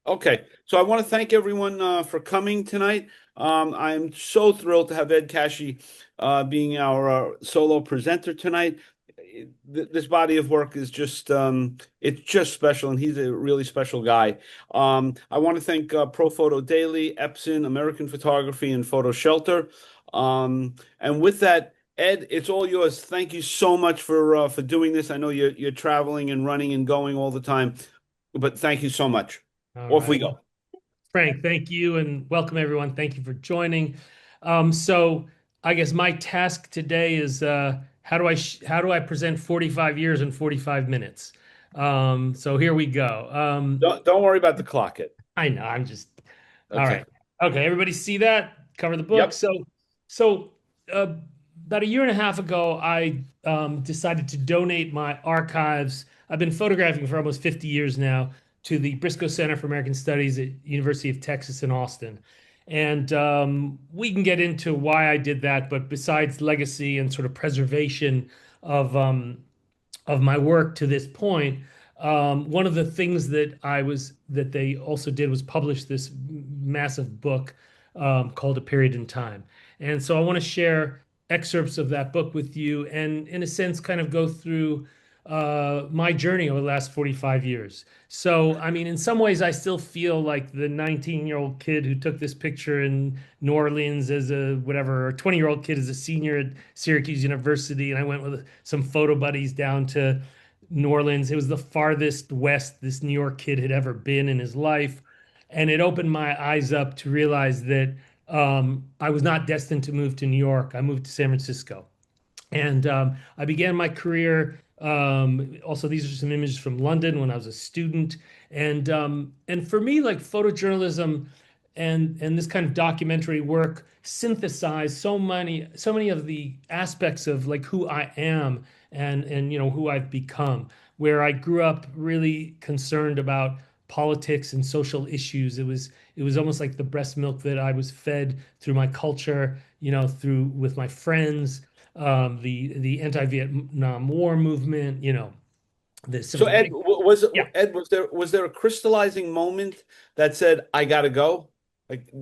Okay, so I want to thank everyone for coming tonight. I'm so thrilled to have Ed Kashi being our solo presenter tonight. This body of work is just it's just special, and he's a really special guy. I want to thank Pro Photo Daily, Epson, American Photography, and Photo Shelter. And with that, Ed, it's all yours. Thank you so much for doing this. I know you're traveling and running and going all the time, but thank you so much. All Off we right. go. Well, Frank, thank you and welcome everyone. Thank you for joining. So I guess my task today is how do I present 45 years in 45 minutes? So here we go. Don't worry about the clock it. I know, I'm just all Okay. right. Okay, everybody see that? Cover the book. Yep. So uh, about a year and a half ago, I decided to donate my archives. I've been photographing for almost 50 years now to the Briscoe Center for American Studies at University of Texas in Austin. And we can get into why I did that, but besides legacy and sort of preservation of my work to this point, one of the things that they also did was publish this massive book called A Period in Time. And so I want to share excerpts of that book with you and, in a sense, kind of go through my journey over the last 45 years. So, I mean, in some ways, I still feel like the 19-year-old kid who took this picture in New Orleans as a whatever, or 20-year-old kid as a senior at Syracuse University. And I went with some photo buddies down to New Orleans. It was the farthest west this New York kid had ever been in his life. And it opened my eyes up to realize that I was not destined to move to New York. I moved to San Francisco. And I began my career. Also, these are some images from London when I was a student. And for me, like photojournalism and this kind of documentary work synthesize so many of the aspects of like who I am and who I've become. Where I grew up really concerned about politics and social issues. It was almost like the breast milk that I was fed through my culture, through with my friends, the anti-Vietnam War movement, the So civil Ed, rights. Yeah, was there a crystallizing moment that said, I gotta go? Like,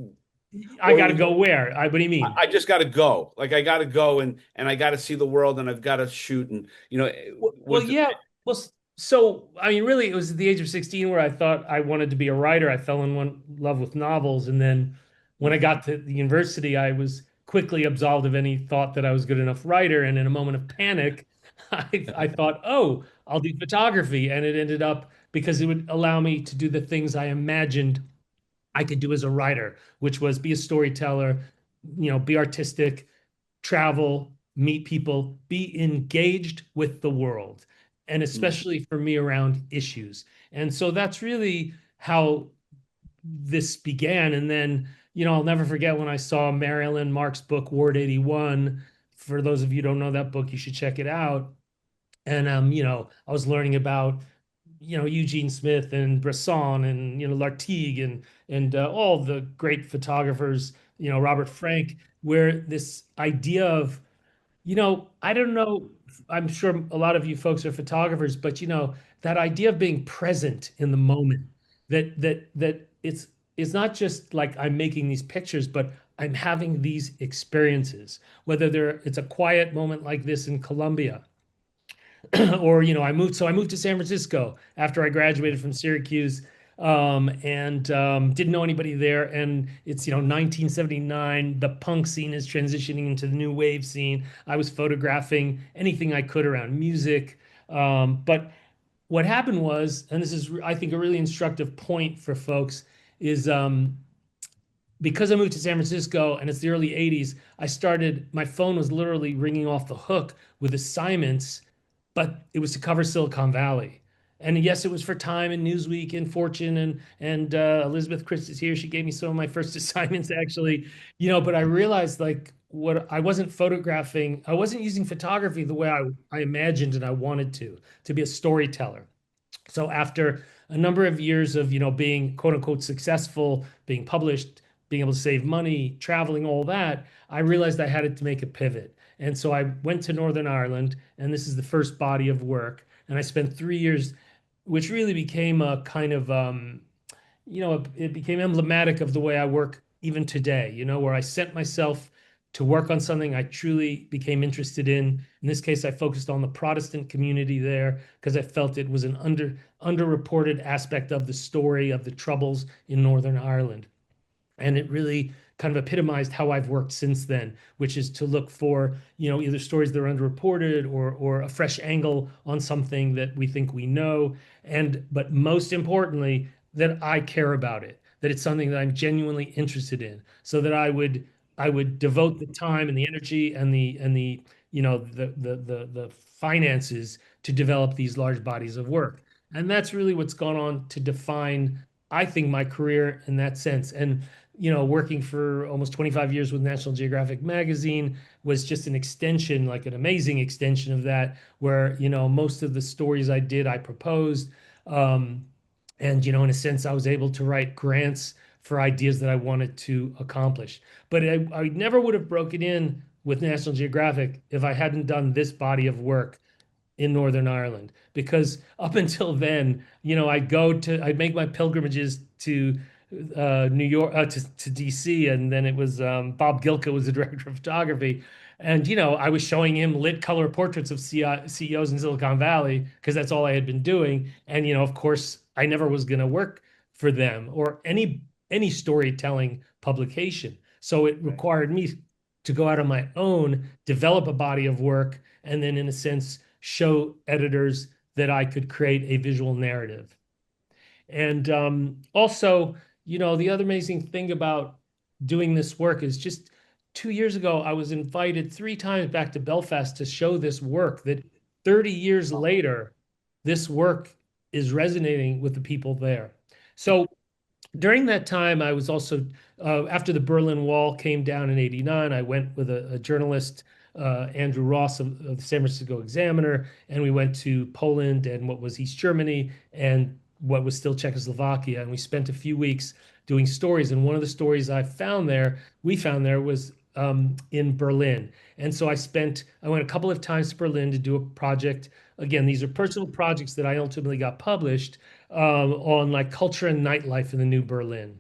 I or got to was go where? What do you mean? I just gotta go. Like I gotta go and I gotta see the world and I've gotta shoot and Well, was yeah. Well, so I mean, really, it was at the age of 16 where I thought I wanted to be a writer. I fell in love with novels, and then when I got to the university, I was quickly absolved of any thought that I was good enough writer. And in a moment of panic, I thought, oh, I'll do photography, and it ended up because it would allow me to do the things I imagined I could do as a writer, which was be a storyteller, be artistic, travel, meet people, be engaged with the world, and especially for me around issues. And so that's really how this began. And then, I'll never forget when I saw Marilyn Mark's book, Ward 81. For those of you who don't know that book, you should check it out. And I was learning about Eugene Smith and Bresson and Lartigue and all the great photographers, Robert Frank, where this idea of I don't know, I'm sure a lot of you folks are photographers, but that idea of being present in the moment, that it's not just like I'm making these pictures, but I'm having these experiences, whether it's a quiet moment like this in Colombia, or I moved to San Francisco after I graduated from Syracuse, and didn't know anybody there. And it's 1979. The punk scene is transitioning into the new wave scene. I was photographing anything I could around music, but what happened was, and this is I think a really instructive point for folks, is because I moved to San Francisco and it's the early 80s, my phone was literally ringing off the hook with assignments, but it was to cover Silicon Valley. And yes, it was for Time and Newsweek and Fortune and Elizabeth Chris is here. She gave me some of my first assignments actually, but I realized like what I wasn't photographing, I wasn't using photography the way I imagined and I wanted to be a storyteller. So after a number of years of, being quote unquote successful, being published, being able to save money, traveling, all that, I realized I had to make a pivot. And so I went to Northern Ireland, and this is the first body of work. And I spent 3 years, which really became a kind of it became emblematic of the way I work even today, where I set myself to work on something I truly became interested in. In this case, I focused on the Protestant community there because I felt it was an underreported aspect of the story of the Troubles in Northern Ireland. And it really kind of epitomized how I've worked since then, which is to look for, either stories that are underreported or a fresh angle on something that we think we know. But most importantly, that I care about it, that it's something that I'm genuinely interested in, so that I would devote the time and the energy and the the finances to develop these large bodies of work. And that's really what's gone on to define, I think, my career in that sense. And working for almost 25 years with National Geographic magazine was just an extension, like an amazing extension of that, where, most of the stories I did, I proposed. Um, and, in a sense, I was able to write grants for ideas that I wanted to accomplish. But I never would have broken in with National Geographic if I hadn't done this body of work in Northern Ireland, because up until then, I'd make my pilgrimages to New York, to DC, and then it was Bob Gilka was the director of photography, and I was showing him lit color portraits of CEOs in Silicon Valley because that's all I had been doing, and of course, I never was going to work for them or any storytelling publication. So it Right. required me to go out on my own, develop a body of work, and then, in a sense, show editors that I could create a visual narrative. And also, the other amazing thing about doing this work is just 2 years ago, I was invited 3 times back to Belfast to show this work that 30 years later, this work is resonating with the people there. So during that time, I was also, after the Berlin Wall came down in '89, I went with a journalist, Andrew Ross of the San Francisco Examiner, and we went to Poland and what was East Germany and what was still Czechoslovakia. And we spent a few weeks doing stories. And one of the stories we found there was in Berlin. And so I went a couple of times to Berlin to do a project. Again, these are personal projects that I ultimately got published on like culture and nightlife in the New Berlin.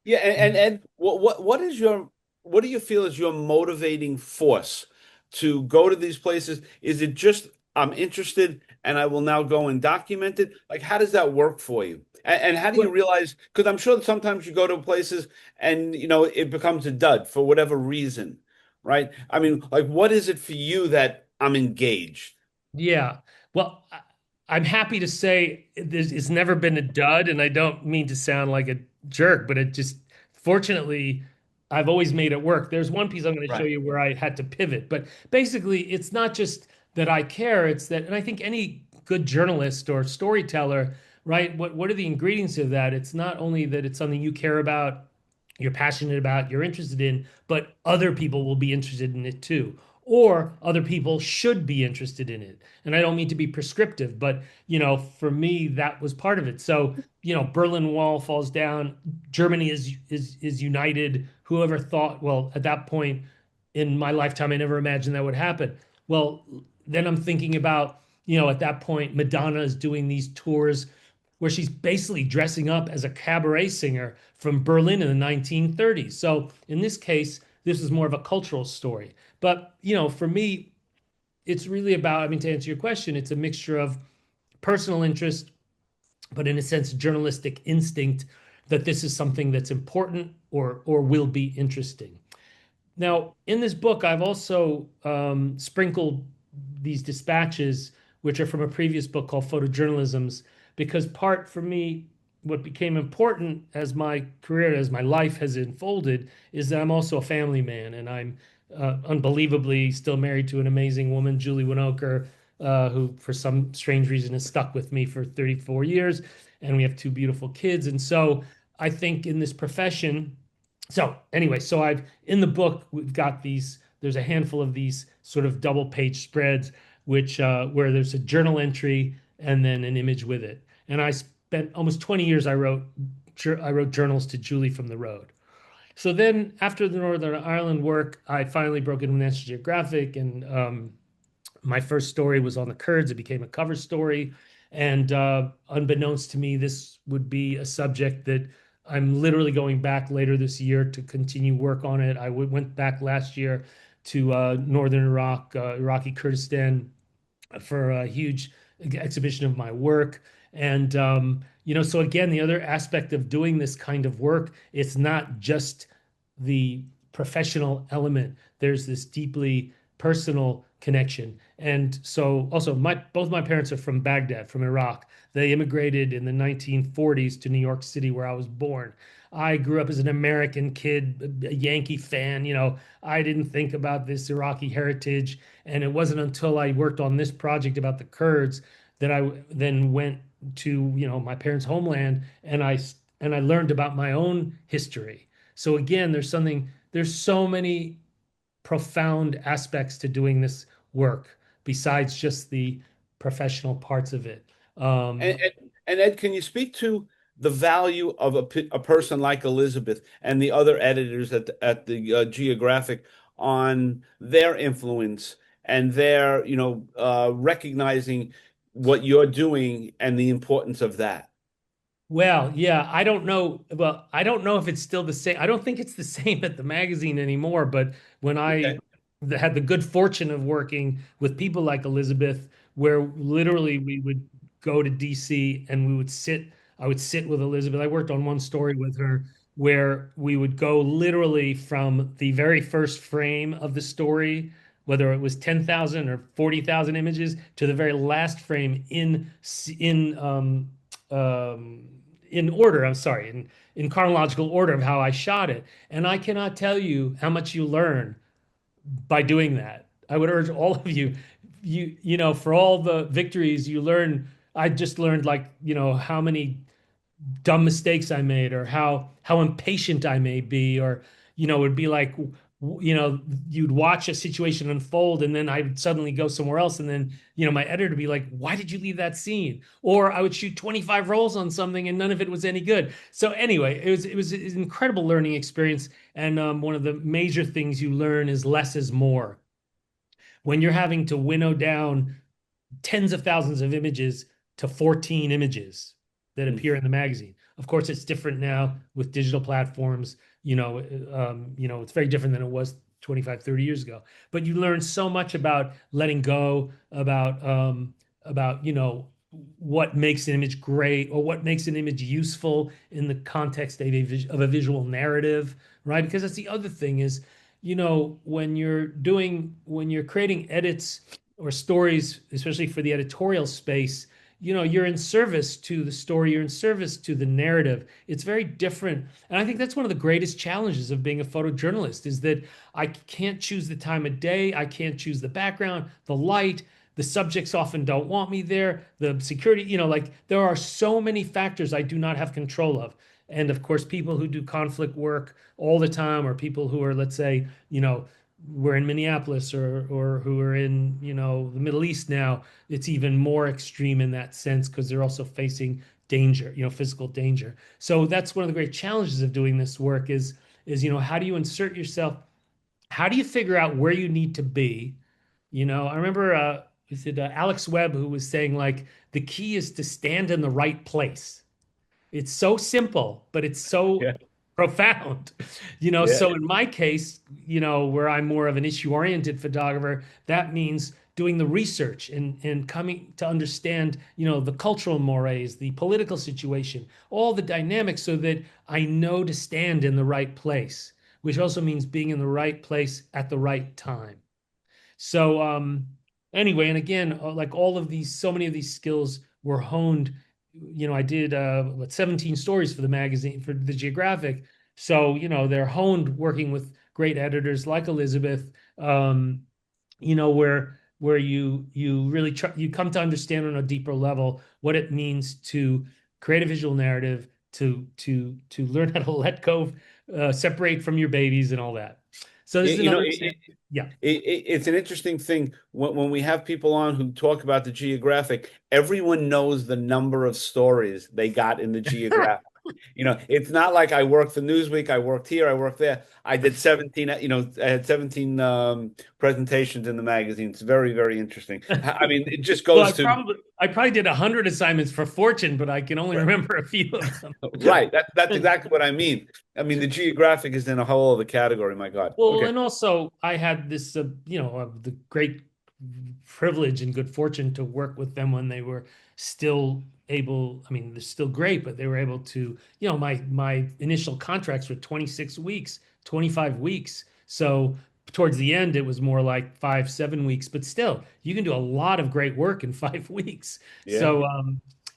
Yeah, and what do you feel is your motivating force to go to these places? Is it just I'm interested and I will now go and document it? Like, how does that work for you? And how do you Well, realize? Because I'm sure that sometimes you go to places and it becomes a dud for whatever reason, right? I mean, like, what is it for you that I'm engaged? yeah. Well, I'm happy to say it's never been a dud, and I don't mean to sound like a jerk, but fortunately, I've always made it work. There's one piece I'm going to show Right. you where I had to pivot, but basically, it's not just that I care, it's that, and I think any good journalist or storyteller, right? What are the ingredients of that? It's not only that it's something you care about, you're passionate about, you're interested in, but other people will be interested in it too. Or other people should be interested in it. And I don't mean to be prescriptive, but for me, that was part of it. So, Berlin Wall falls down, Germany is united. Whoever thought, well, at that point in my lifetime, I never imagined that would happen. Well, then I'm thinking about, at that point, Madonna is doing these tours where she's basically dressing up as a cabaret singer from Berlin in the 1930s. So in this case, this is more of a cultural story. But, for me, it's really about, I mean, to answer your question, it's a mixture of personal interest, but in a sense, journalistic instinct that this is something that's important or will be interesting. Now, in this book, I've also sprinkled these dispatches, which are from a previous book called Photojournalisms, because part for me, what became important as my career, as my life has unfolded, is that I'm also a family man, and I'm unbelievably still married to an amazing woman, Julie Winokur, who, for some strange reason, has stuck with me for 34 years, and we have 2 beautiful kids. And so I think in this profession, so anyway, so I've in the book we've got these. There's a handful of these sort of double page spreads, which where there's a journal entry and then an image with it. And I spent almost 20 years. I wrote journals to Julie from the road. So then after the Northern Ireland work, I finally broke into National Geographic, and my first story was on the Kurds. It became a cover story. And unbeknownst to me, this would be a subject that I'm literally going back later this year to continue work on it. Went back last year to northern Iraq, Iraqi Kurdistan, for a huge exhibition of my work. And, so again, the other aspect of doing this kind of work, it's not just the professional element. There's this deeply personal connection. And so also both my parents are from Baghdad, from Iraq. They immigrated in the 1940s to New York City, where I was born. I grew up as an American kid, a Yankee fan. I didn't think about this Iraqi heritage. And it wasn't until I worked on this project about the Kurds that I then went to, my parents' homeland, and I learned about my own history. So again, there's so many profound aspects to doing this work besides just the professional parts of it. And, Um, and, and Ed, can you speak to the value of a person like Elizabeth and the other editors at the Geographic on their influence and their, recognizing what you're doing and the importance of that? Well, yeah, I don't know. Well, I don't know if it's still the same. I don't think it's the same at the magazine anymore. But when I Okay. had the good fortune of working with people like Elizabeth, where literally we would go to DC and I would sit with Elizabeth. I worked on one story with her where we would go literally from the very first frame of the story, whether it was 10,000 or 40,000 images, to the very last frame um, in order, I'm sorry, in chronological order of how I shot it. And I cannot tell you how much you learn by doing that. I would urge all of you, for all the victories you learn, I just learned, like, how many dumb mistakes I made, or how impatient I may be, or it'd be like, you'd watch a situation unfold and then I would suddenly go somewhere else, and then my editor would be like, why did you leave that scene? Or I would shoot 25 rolls on something and none of it was any good. So anyway, it was an incredible learning experience. And one of the major things you learn is less is more. When you're having to winnow down tens of thousands of images to 14 images that appear in the magazine. Of course, it's different now with digital platforms. It's very different than it was 25, 30 years ago. But you learn so much about letting go, about what makes an image great, or what makes an image useful in the context of a visual narrative, right? Because that's the other thing is, when you're creating edits or stories, especially for the editorial space, you're in service to the story, you're in service to the narrative. It's very different. And I think that's one of the greatest challenges of being a photojournalist, is that I can't choose the time of day, I can't choose the background, the light, the subjects often don't want me there, the security, like, there are so many factors I do not have control of. And of course, people who do conflict work all the time, or people who are, let's say, we're in Minneapolis, or who are in, the Middle East now, it's even more extreme in that sense, because they're also facing danger, physical danger. So that's one of the great challenges of doing this work is how do you insert yourself? How do you figure out where you need to be? I remember is it Alex Webb who was saying, like, the key is to stand in the right place. It's so simple, but it's so Yeah. profound. Yeah. So in my case, where I'm more of an issue-oriented photographer, that means doing the research and coming to understand, the cultural mores, the political situation, all the dynamics, so that I know to stand in the right place, which also means being in the right place at the right time. So anyway, and again, like all of these, so many of these skills were honed. I did 17 stories for the magazine, for the Geographic. So, they're honed working with great editors like Elizabeth, where you really you come to understand on a deeper level what it means to create a visual narrative, to learn how to let go, separate from your babies and all that. So this You, is you know, another it, example. Yeah. it's an interesting thing when we have people on who talk about the Geographic. Everyone knows the number of stories they got in the Geographic. It's not like I worked for Newsweek, I worked here, I worked there. I did 17, I had 17 presentations in the magazine. It's very, very interesting. I mean, it just Well, goes to I probably did 100 assignments for Fortune, but I can only remember a few of them. right. That's exactly what I mean. I mean, the geographic is in a whole other category. My God. Well, Okay. and also I had this, the great privilege and good fortune to work with them when they were still able. I mean, they're still great, but they were able to, my initial contracts were 26 weeks, 25 weeks. So towards the end, it was more like 5, 7 weeks, but still, you can do a lot of great work in 5 weeks. Yeah. So,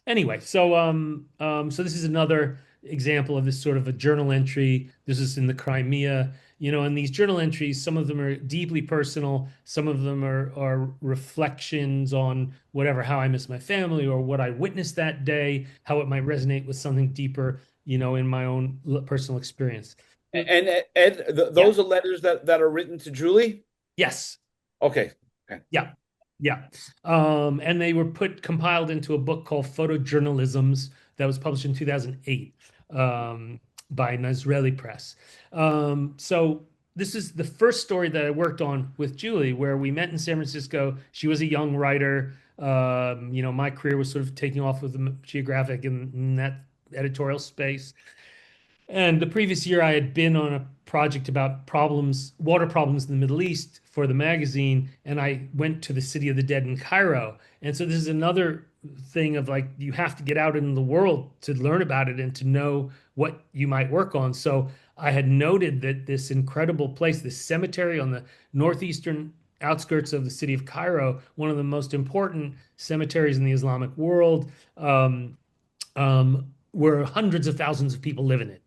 anyway, so this is another example of this sort of a journal entry. This is in the Crimea. And these journal entries, some of them are deeply personal, some of them are reflections on whatever, how I miss my family or what I witnessed that day, how it might resonate with something deeper, in my own personal experience. And Ed, Yeah. those are letters that are written to Julie. Yes. Okay. Okay. Yeah. Yeah. And they were compiled into a book called Photojournalisms that was published in 2008 by an Israeli press. So this is the first story that I worked on with Julie, where we met in San Francisco. She was a young writer. My career was sort of taking off with the geographic in that editorial space. And the previous year, I had been on a project about water problems in the Middle East for the magazine, and I went to the City of the Dead in Cairo. And so this is another thing of like you have to get out in the world to learn about it and to know what you might work on. So I had noted that this incredible place, this cemetery on the northeastern outskirts of the city of Cairo, one of the most important cemeteries in the Islamic world, where hundreds of thousands of people live in it.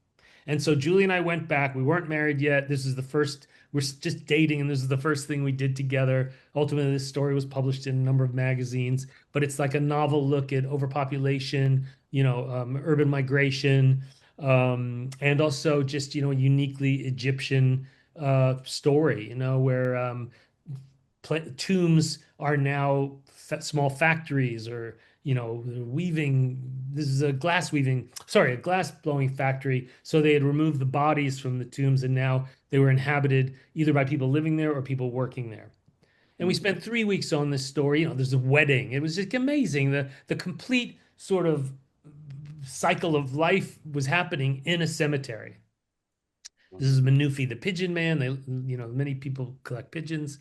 And so Julie and I went back. We weren't married yet. This is the first, we're just dating, and this is the first thing we did together. Ultimately, this story was published in a number of magazines, but it's like a novel look at overpopulation, urban migration, and also just, a uniquely Egyptian story, where tombs are now small factories or weaving. This is a glass weaving, sorry, a glass blowing factory. So they had removed the bodies from the tombs and now they were inhabited either by people living there or people working there. And we spent 3 weeks on this story. There's a wedding. It was just amazing. The complete sort of cycle of life was happening in a cemetery. This is Manufi, the pigeon man. Many people collect pigeons.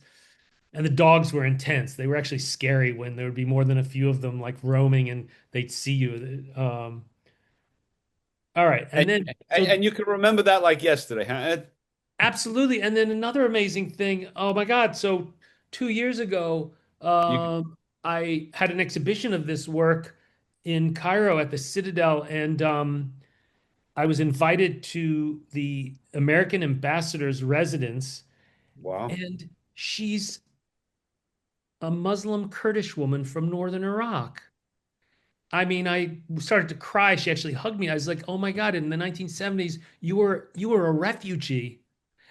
And the dogs were intense. They were actually scary when there would be more than a few of them like roaming and they'd see you. All right. And And then, so and you can remember that like yesterday, huh, Ed? absolutely. And then another amazing thing. Oh my God. So 2 years ago, You can, I had an exhibition of this work in Cairo at the Citadel. And I was invited to the American ambassador's residence. wow. And she's a Muslim Kurdish woman from northern Iraq. I mean, I started to cry. She actually hugged me. I was like, "Oh my God, in the 1970s, you were a refugee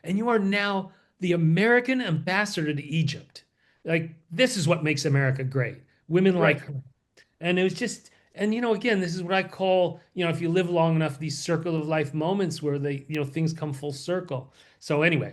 and you are now the American ambassador to Egypt. Like this is what makes America great. Women like Right. her." And it was just and again, this is what I call, if you live long enough, these circle of life moments where things come full circle. So anyway,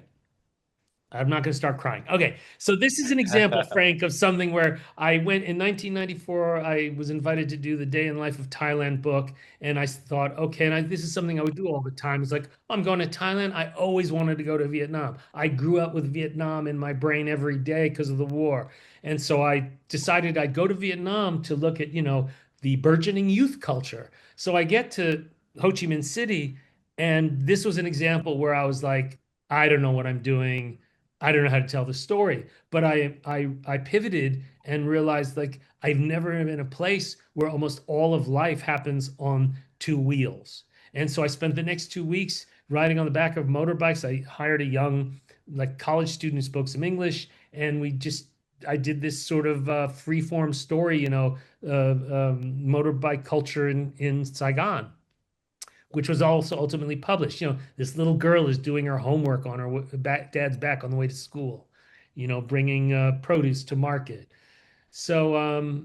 I'm not going to start crying. Okay, so this is an example, Frank, of something where I went in 1994. I was invited to do the Day in Life of Thailand book, and I thought, okay, and this is something I would do all the time. It's like, I'm going to Thailand. I always wanted to go to Vietnam. I grew up with Vietnam in my brain every day because of the war, and so I decided I'd go to Vietnam to look at, the burgeoning youth culture. So I get to Ho Chi Minh City, and this was an example where I was like, I don't know what I'm doing. I don't know how to tell the story, but I pivoted and realized like I've never been in a place where almost all of life happens on two wheels. And so I spent the next 2 weeks riding on the back of motorbikes. I hired a young like college student who spoke some English, and I did this sort of free form story, motorbike culture in Saigon, which was also ultimately published. This little girl is doing her homework on her dad's back on the way to school, bringing produce to market. So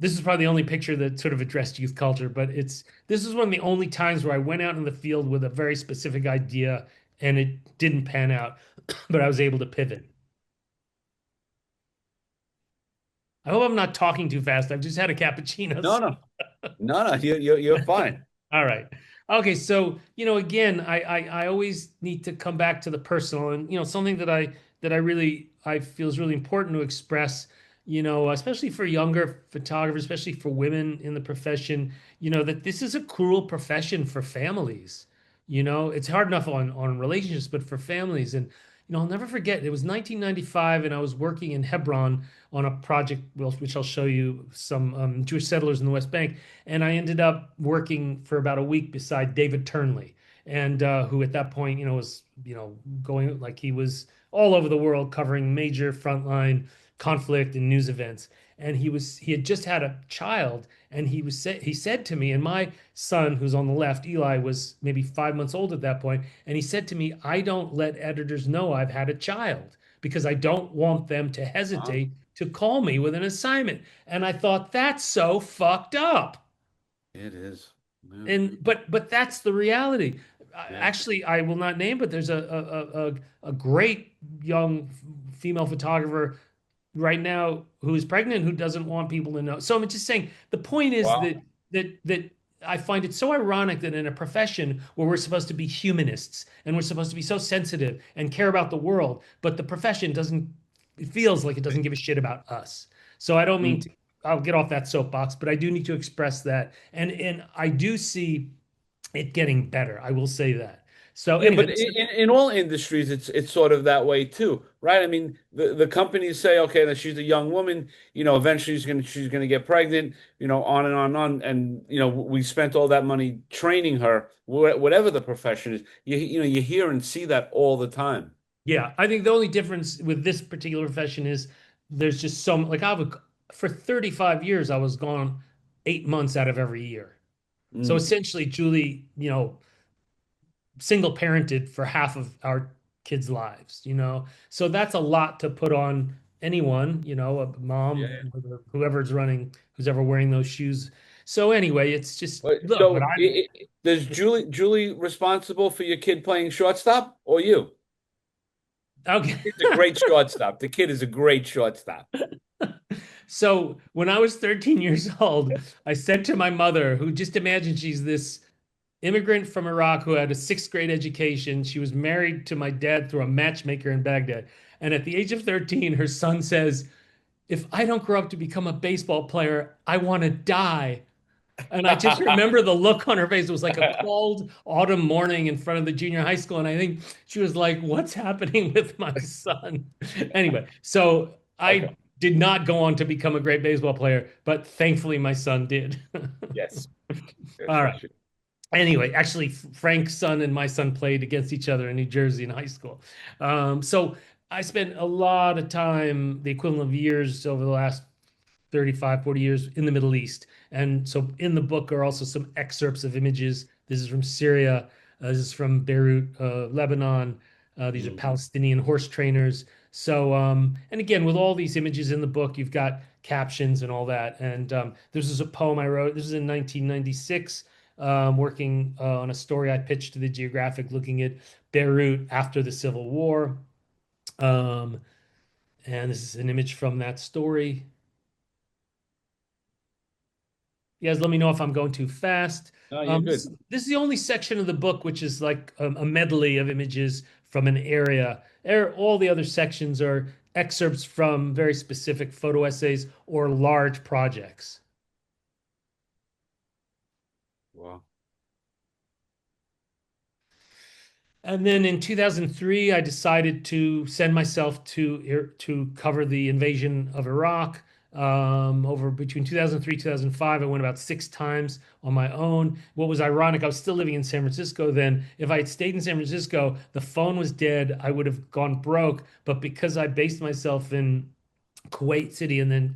this is probably the only picture that sort of addressed youth culture, but this is one of the only times where I went out in the field with a very specific idea and it didn't pan out, but I was able to pivot. I hope I'm not talking too fast. I've just had a cappuccino. No, no, no, no. You're fine. All right. Okay. So, again, I always need to come back to the personal and, something that I really, I feel is really important to express, especially for younger photographers, especially for women in the profession, that this is a cruel profession for families. It's hard enough on relationships, but for families. And, I'll never forget, it was 1995 and I was working in Hebron on a project, which I'll show you some Jewish settlers in the West Bank. And I ended up working for about a week beside David Turnley, and who at that point, was, going like he was all over the world covering major frontline conflict and news events. And he had just had a child, and he said to me, and my son, who's on the left, Eli, was maybe 5 months old at that point, and he said to me, "I don't let editors know I've had a child because I don't want them to Huh? hesitate to call me with an assignment." And I thought, that's so fucked up. It is. Yeah, But that's the reality. yeah. Actually, I will not name, but there's a great young female photographer right now who is pregnant who doesn't want people to know. So I'm just saying the point is Wow. that I find it so ironic that in a profession where we're supposed to be humanists and we're supposed to be so sensitive and care about the world, but the profession doesn't, it feels like it doesn't give a shit about us. So I don't mean to, Mm. I'll get off that soapbox, but I do need to express that. And I do see it getting better. I will say that. So Yeah, anyway, but in all industries, it's sort of that way too, right? I mean, the companies say, okay, that she's a young woman, eventually she's gonna get pregnant, on and on and on, and we spent all that money training her, whatever the profession is. You hear and see that all the time. yeah, I think the only difference with this particular profession is there's just some like for 35 years I was gone 8 months out of every year. So Mm. essentially, Julie, single parented for half of our kids' lives. So that's a lot to put on anyone, a mom, Yeah. whoever's running, who's ever wearing those shoes. So anyway, it's just look, but So, does Julie responsible for your kid playing shortstop or you? okay. Kid's a great shortstop. The kid is a great shortstop. So when I was 13 years old, I said to my mother, who just imagine she's this immigrant from Iraq who had a sixth grade education. She was married to my dad through a matchmaker in Baghdad. And at the age of 13, her son says, "If I don't grow up to become a baseball player, I want to die." And I just remember the look on her face. It was like a cold autumn morning in front of the junior high school. And I think she was like, "What's happening with my son?" Anyway, so Okay. I did not go on to become a great baseball player, but thankfully my son did. Yes. Yes. All right. Yes. Yes. Anyway, actually, Frank's son and my son played against each other in New Jersey in high school. So I spent a lot of time, the equivalent of years over the last 35, 40 years in the Middle East. And so in the book are also some excerpts of images. This is from Syria. This is from Beirut, Lebanon. These are Mm. Palestinian horse trainers. So, and again, with all these images in the book, you've got captions and all that. And this is a poem I wrote. This is in 1996, working on a story I pitched to the Geographic looking at Beirut after the Civil War. Um, and this is an image from that story. You guys let me know if I'm going too fast. No, you're This, good. this is the only section of the book which is like a medley of images from an area. All the other sections are excerpts from very specific photo essays or large projects. Wow. And then in 2003, I decided to send myself to cover the invasion of Iraq. Over between 2003 2005, I went about 6 times on my own. What was ironic, I was still living in San Francisco then. If I had stayed in San Francisco, the phone was dead. I would have gone broke. But because I based myself in Kuwait City and then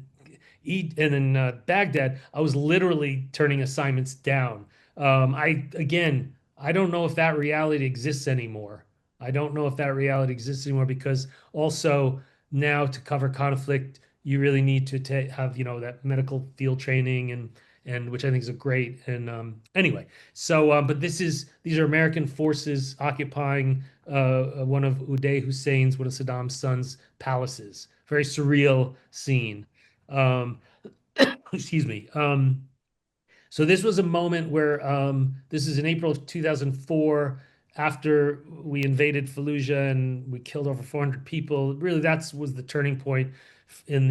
Baghdad, I was literally turning assignments down. I don't know if that reality exists anymore. I don't know if that reality exists anymore because also now to cover conflict, you really need to have, that medical field training and which I think is a great. And anyway, so but these are American forces occupying one of Uday Hussein's, one of Saddam's sons' palaces. Very surreal scene. Um, excuse me. So this was a moment where this is in April of 2004, after we invaded Fallujah and we killed over 400 people. Really, that was the turning point in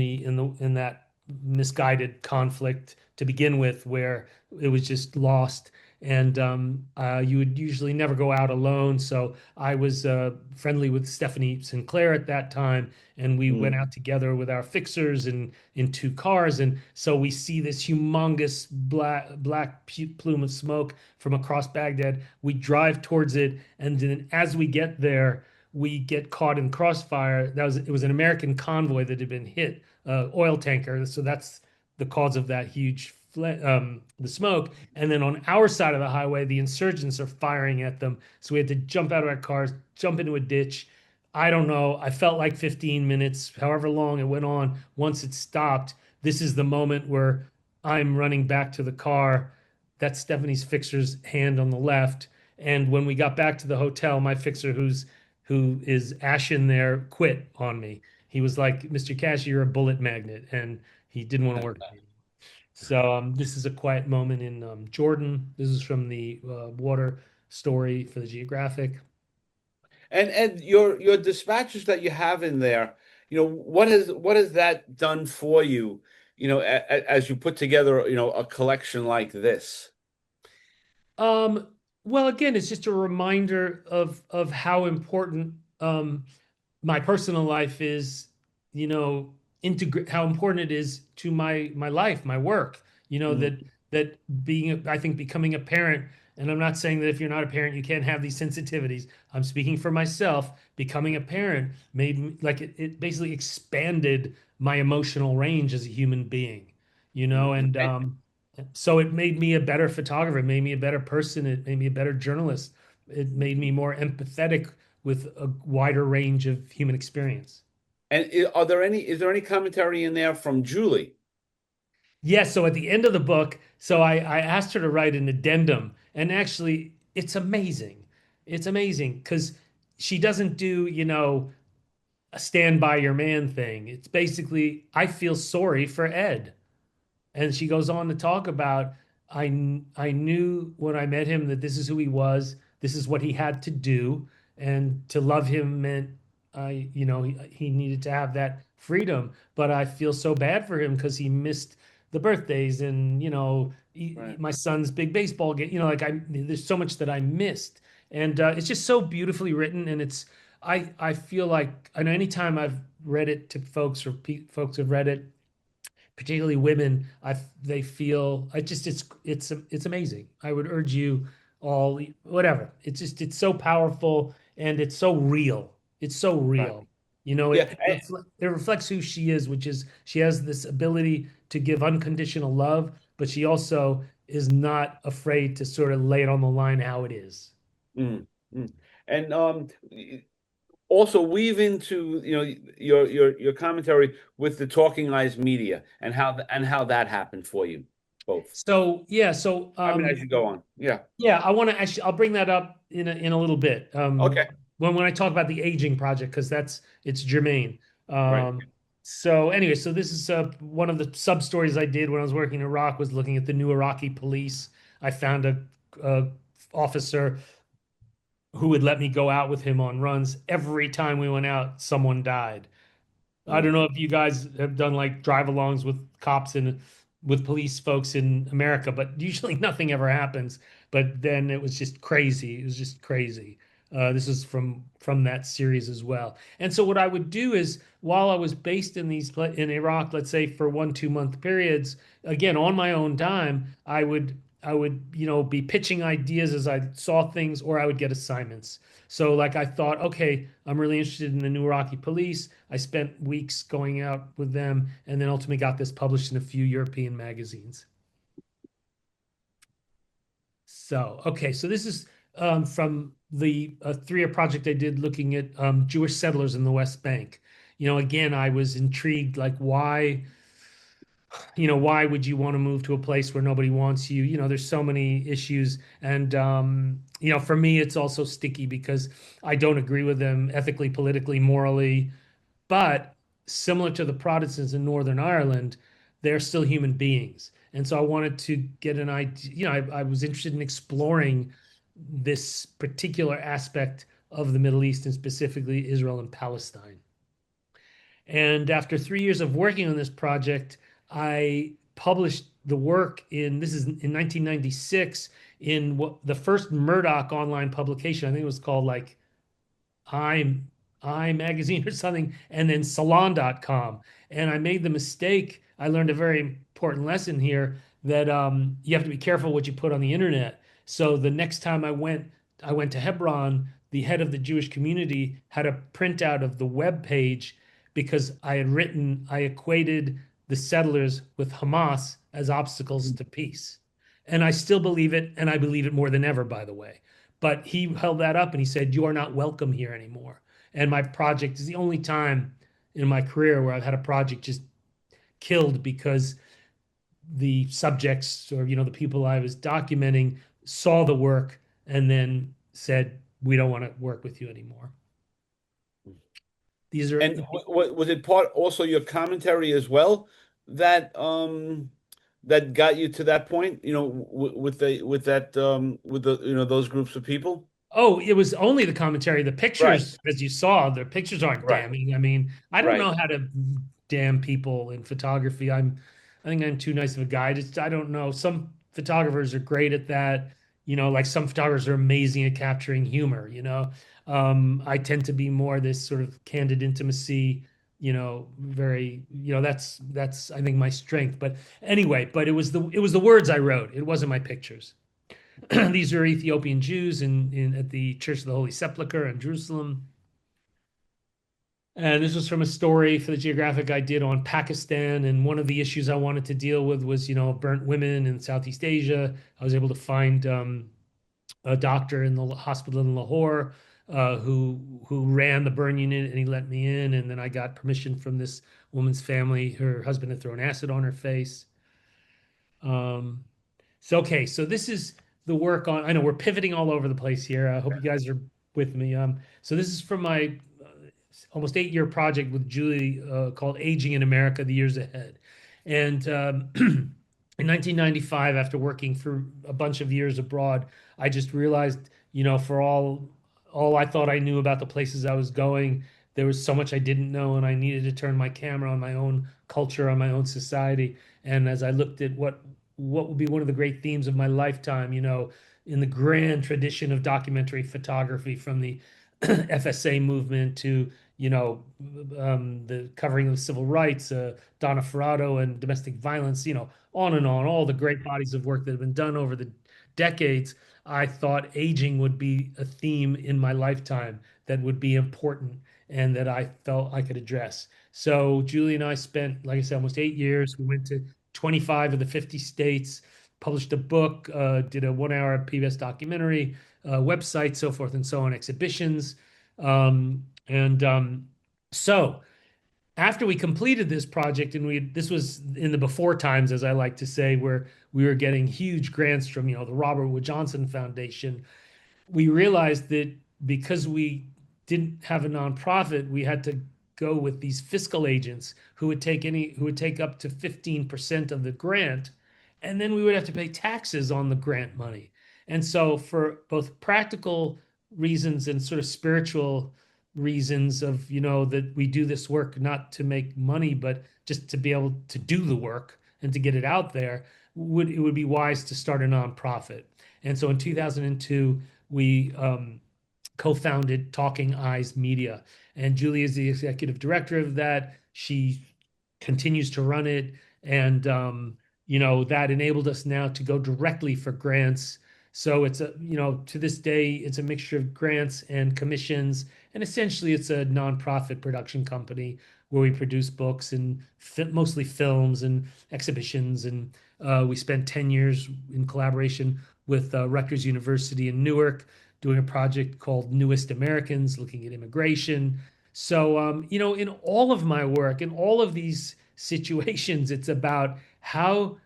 that misguided conflict to begin with, where it was just lost. And you would usually never go out alone. So I was friendly with Stephanie Sinclair at that time, and we went Mm, out together with our fixers and in two cars. And so we see this humongous black plume of smoke from across Baghdad. We drive towards it, and then as we get there, we get caught in crossfire. It was an American convoy that had been hit, oil tanker. So that's the cause of that huge the smoke. And then on our side of the highway, the insurgents are firing at them. So we had to jump out of our cars, jump into a ditch. I don't know. I felt like 15 minutes, however long it went on. Once it stopped, this is the moment where I'm running back to the car. That's Stephanie's fixer's hand on the left. And when we got back to the hotel, my fixer, who is ashen there, quit on me. He was like, "Mr. Cash, you're a bullet magnet," and he didn't want to work with me. So this is a quiet moment in Jordan. This is from the water story for the Geographic. and your dispatches that you have in there, what has that done for you, as you put together, a collection like this? Um, well, again, it's just a reminder of how important my personal life is, you know, integrate how important it is to my life, my work. You know Mm, that being, I think, becoming a parent. And I'm not saying that if you're not a parent, you can't have these sensitivities. I'm speaking for myself. Becoming a parent made me like it basically expanded my emotional range as a human being, mm. and so it made me a better photographer. It made me a better person. It made me a better journalist. It made me more empathetic with a wider range of human experience. And is there any commentary in there from Julie? Yes, so at the end of the book, so I asked her to write an addendum, and actually, it's amazing. It's amazing because she doesn't do, a stand by your man thing. It's basically, I feel sorry for Ed. And she goes on to talk about I knew when I met him that this is who he was, this is what he had to do, and to love him meant he needed to have that freedom. But I feel so bad for him because he missed the birthdays and Right. my son's big baseball game. Like there's so much that I missed, and it's just so beautifully written, and I feel like I know anytime I've read it to folks or folks have read it, particularly women, they feel I just it's amazing. I would urge you all, whatever. It's so powerful and it's so real. It's so Right. real. Yeah. It reflects who she is, which is she has this ability to give unconditional love, but she also is not afraid to sort of lay it on the line how it is. Mm, mm. And also weave into your commentary with the Talking Eyes Media and how that happened for you both. So yeah, so I mean, as you go on. Yeah. yeah, I want to actually. I'll bring that up in a little bit. Okay. When I talk about the aging project, because it's germane. Right. So anyway, so this is one of the sub stories I did when I was working in Iraq was looking at the new Iraqi police. I found a officer who would let me go out with him on runs. Every time we went out, someone died. I don't Mm, know if you guys have done like drive-alongs with cops and with police folks in America, but usually nothing ever happens. But then it was just crazy. It was just crazy. This is from that series as well. And so what I would do is while I was based in Iraq, let's say for 1 2 month periods, again on my own time, I would be pitching ideas as I saw things, or I would get assignments. So like I thought, okay, I'm really interested in the new Iraqi police. I spent weeks going out with them, and then ultimately got this published in a few European magazines. So, okay, so this is from the 3-year project I did looking at Jewish settlers in the West Bank. again, I was intrigued, like why would you want to move to a place where nobody wants you? There's so many issues. And, for me, it's also sticky because I don't agree with them ethically, politically, morally. But similar to the Protestants in Northern Ireland, they're still human beings. And so I wanted to get an idea, I was interested in exploring this particular aspect of the Middle East and specifically Israel and Palestine. And after 3 years of working on this project, I published the work this is in 1996 in what the first Murdoch online publication. I think it was called like I'm I magazine or something, and then salon.com. And I made the mistake. I learned a very important lesson here that you have to be careful what you put on the internet. So the next time I went to Hebron. The head of the Jewish community had a printout of the web page because I equated the settlers with Hamas as obstacles to peace. And I still believe it, and I believe it more than ever, by the way. But he held that up and he said, "You are not welcome here anymore." And my project is the only time in my career where I've had a project just killed because the subjects or the people I was documenting saw the work and then said, "We don't want to work with you anymore." These are And was it part also your commentary as well that that got you to that point, with the those groups of people? Oh, it was only the commentary. The Right, pictures, as you saw, the pictures aren't right, damning. I mean, I don't right. know how to damn people in photography. I think I'm too nice of a guy. Just, I don't know. Some photographers are great at that. Like some photographers are amazing at capturing humor, I tend to be more this sort of candid intimacy, very, that's I think my strength. But anyway, but it was the words I wrote. It wasn't my pictures. These are Ethiopian Jews at the Church of the Holy Sepulchre in Jerusalem. And this was from a story for the Geographic I did on Pakistan. And one of the issues I wanted to deal with was, burnt women in Southeast Asia. I was able to find a doctor in the hospital in Lahore who ran the burn unit, and he let me in. And then I got permission from this woman's family. Her husband had thrown acid on her face. Um, so this is the work on. I know we're pivoting all over the place here. I hope you guys are with me. So this is from my almost 8 year project with Julie called "Aging in America: The Years Ahead," and in 1995, after working for a bunch of years abroad, I just realized, for all I thought I knew about the places I was going, there was so much I didn't know, and I needed to turn my camera on my own culture, on my own society. And as I looked at what would be one of the great themes of my lifetime, in the grand tradition of documentary photography, from the FSA movement to the covering of civil rights, Donna Ferrato and domestic violence, on and on, all the great bodies of work that have been done over the decades. I thought aging would be a theme in my lifetime that would be important and that I felt I could address. So Julie and I spent, like I said, almost 8 years. We went to 25 of the 50 states, published a book, did a 1 hour PBS documentary, website, so forth and so on, exhibitions. And so after we completed this project, and this was in the before times, as I like to say, where we were getting huge grants from, the Robert Wood Johnson Foundation, we realized that because we didn't have a nonprofit, we had to go with these fiscal agents who would take up to 15% of the grant, and then we would have to pay taxes on the grant money. And so for both practical reasons and sort of spiritual reasons of, that we do this work not to make money, but just to be able to do the work and to get it out there, it would be wise to start a nonprofit. And so in 2002, we co-founded Talking Eyes Media, and Julie is the executive director of that. She continues to run it, and that enabled us now to go directly for grants. So it's to this day, it's a mixture of grants and commissions, and essentially it's a nonprofit production company where we produce books and mostly films and exhibitions. And we spent 10 years in collaboration with Rutgers University in Newark doing a project called Newest Americans, looking at immigration. So, in all of my work, in all of these situations, it's about how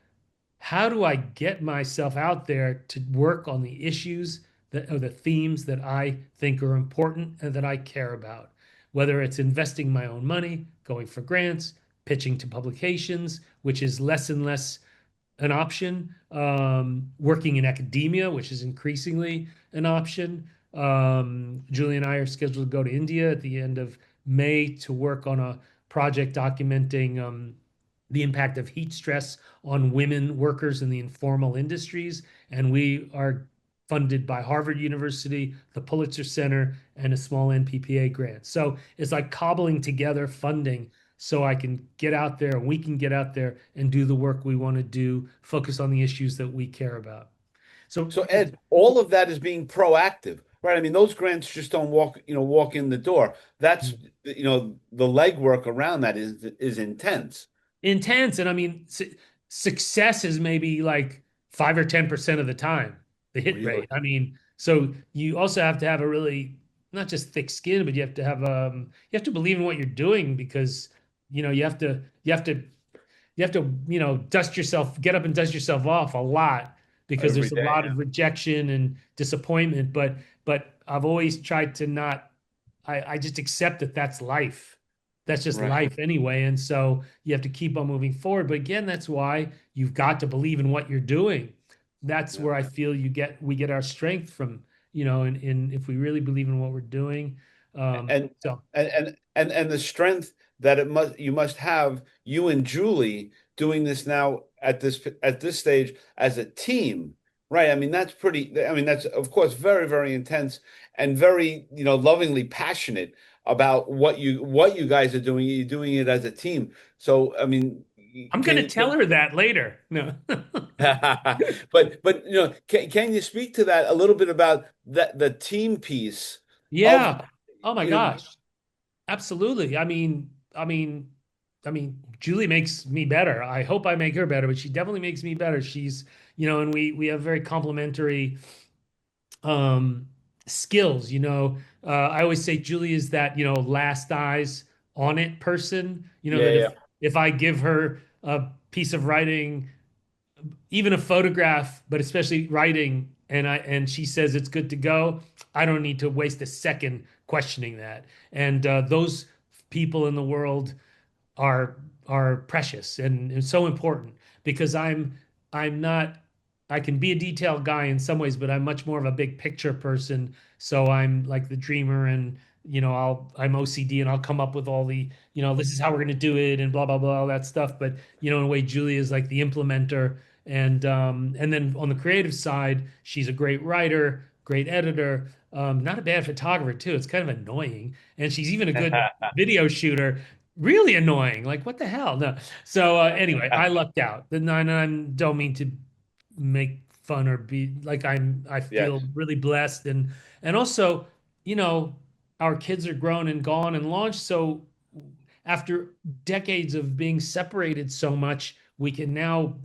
do I get myself out there to work on the issues that or the themes that I think are important and that I care about, whether it's investing my own money, going for grants, pitching to publications, which is less and less an option. Working in academia, which is increasingly an option. Julie and I are scheduled to go to India at the end of May to work on a project documenting the impact of heat stress on women workers in the informal industries. And we are funded by Harvard University, the Pulitzer Center, and a small NPPA grant. So it's like cobbling together funding so I can get out there and we can get out there and do the work we want to do, focus on the issues that we care about. So So Ed, all of that is being proactive, right? I mean, those grants just don't walk in the door. That's, the legwork around that is intense. intense. And I mean, success is maybe like 5 or 10% of the time, the hit Really? rate. I mean, so you also have to have a really not just thick skin, but you have to believe in what you're doing because you have to dust yourself, get up and dust yourself off a lot because Every there's a day. lot of rejection and disappointment. But I've always tried to not. I just accept that that's life. That's just Right. life anyway. And so you have to keep on moving forward. But again, that's why you've got to believe in what you're doing. That's Yeah. where I feel we get our strength from, in if we really believe in what we're doing. and So and the strength that you must have, you and Julie doing this now at this stage as a team, right? I mean, that's pretty. I mean, that's of course very, very intense and very, lovingly passionate about what you guys are doing. You're doing it as a team. So I mean, I'm going can to tell her that later. No. but can you speak to that a little bit about the team piece of Yeah. Oh my you know gosh. Absolutely. I mean, Julie makes me better. I hope I make her better, but she definitely makes me better. And we have very complementary um skills. I always say Julie is that, last eyes on it person, yeah, that yeah, if I give her a piece of writing, even a photograph, but especially writing, and she says it's good to go, I don't need to waste a second questioning that. And those people in the world are are precious and so important because I'm not I can be a detailed guy in some ways, but I'm much more of a big picture person. So I'm like the dreamer and I'm OCD and I'll come up with all the, this is how we're going to do it and blah blah blah all that stuff. But in a way, Julie is like the implementer. And then on the creative side, she's a great writer, great editor, not a bad photographer too. It's kind of annoying, and she's even a good video shooter, really annoying. Like, what the hell? No. So anyway, I lucked out. And I don't mean to make fun or be like I yes, feel really blessed and also, you know, our kids are grown and gone and launched. So after decades of being separated so much, we can now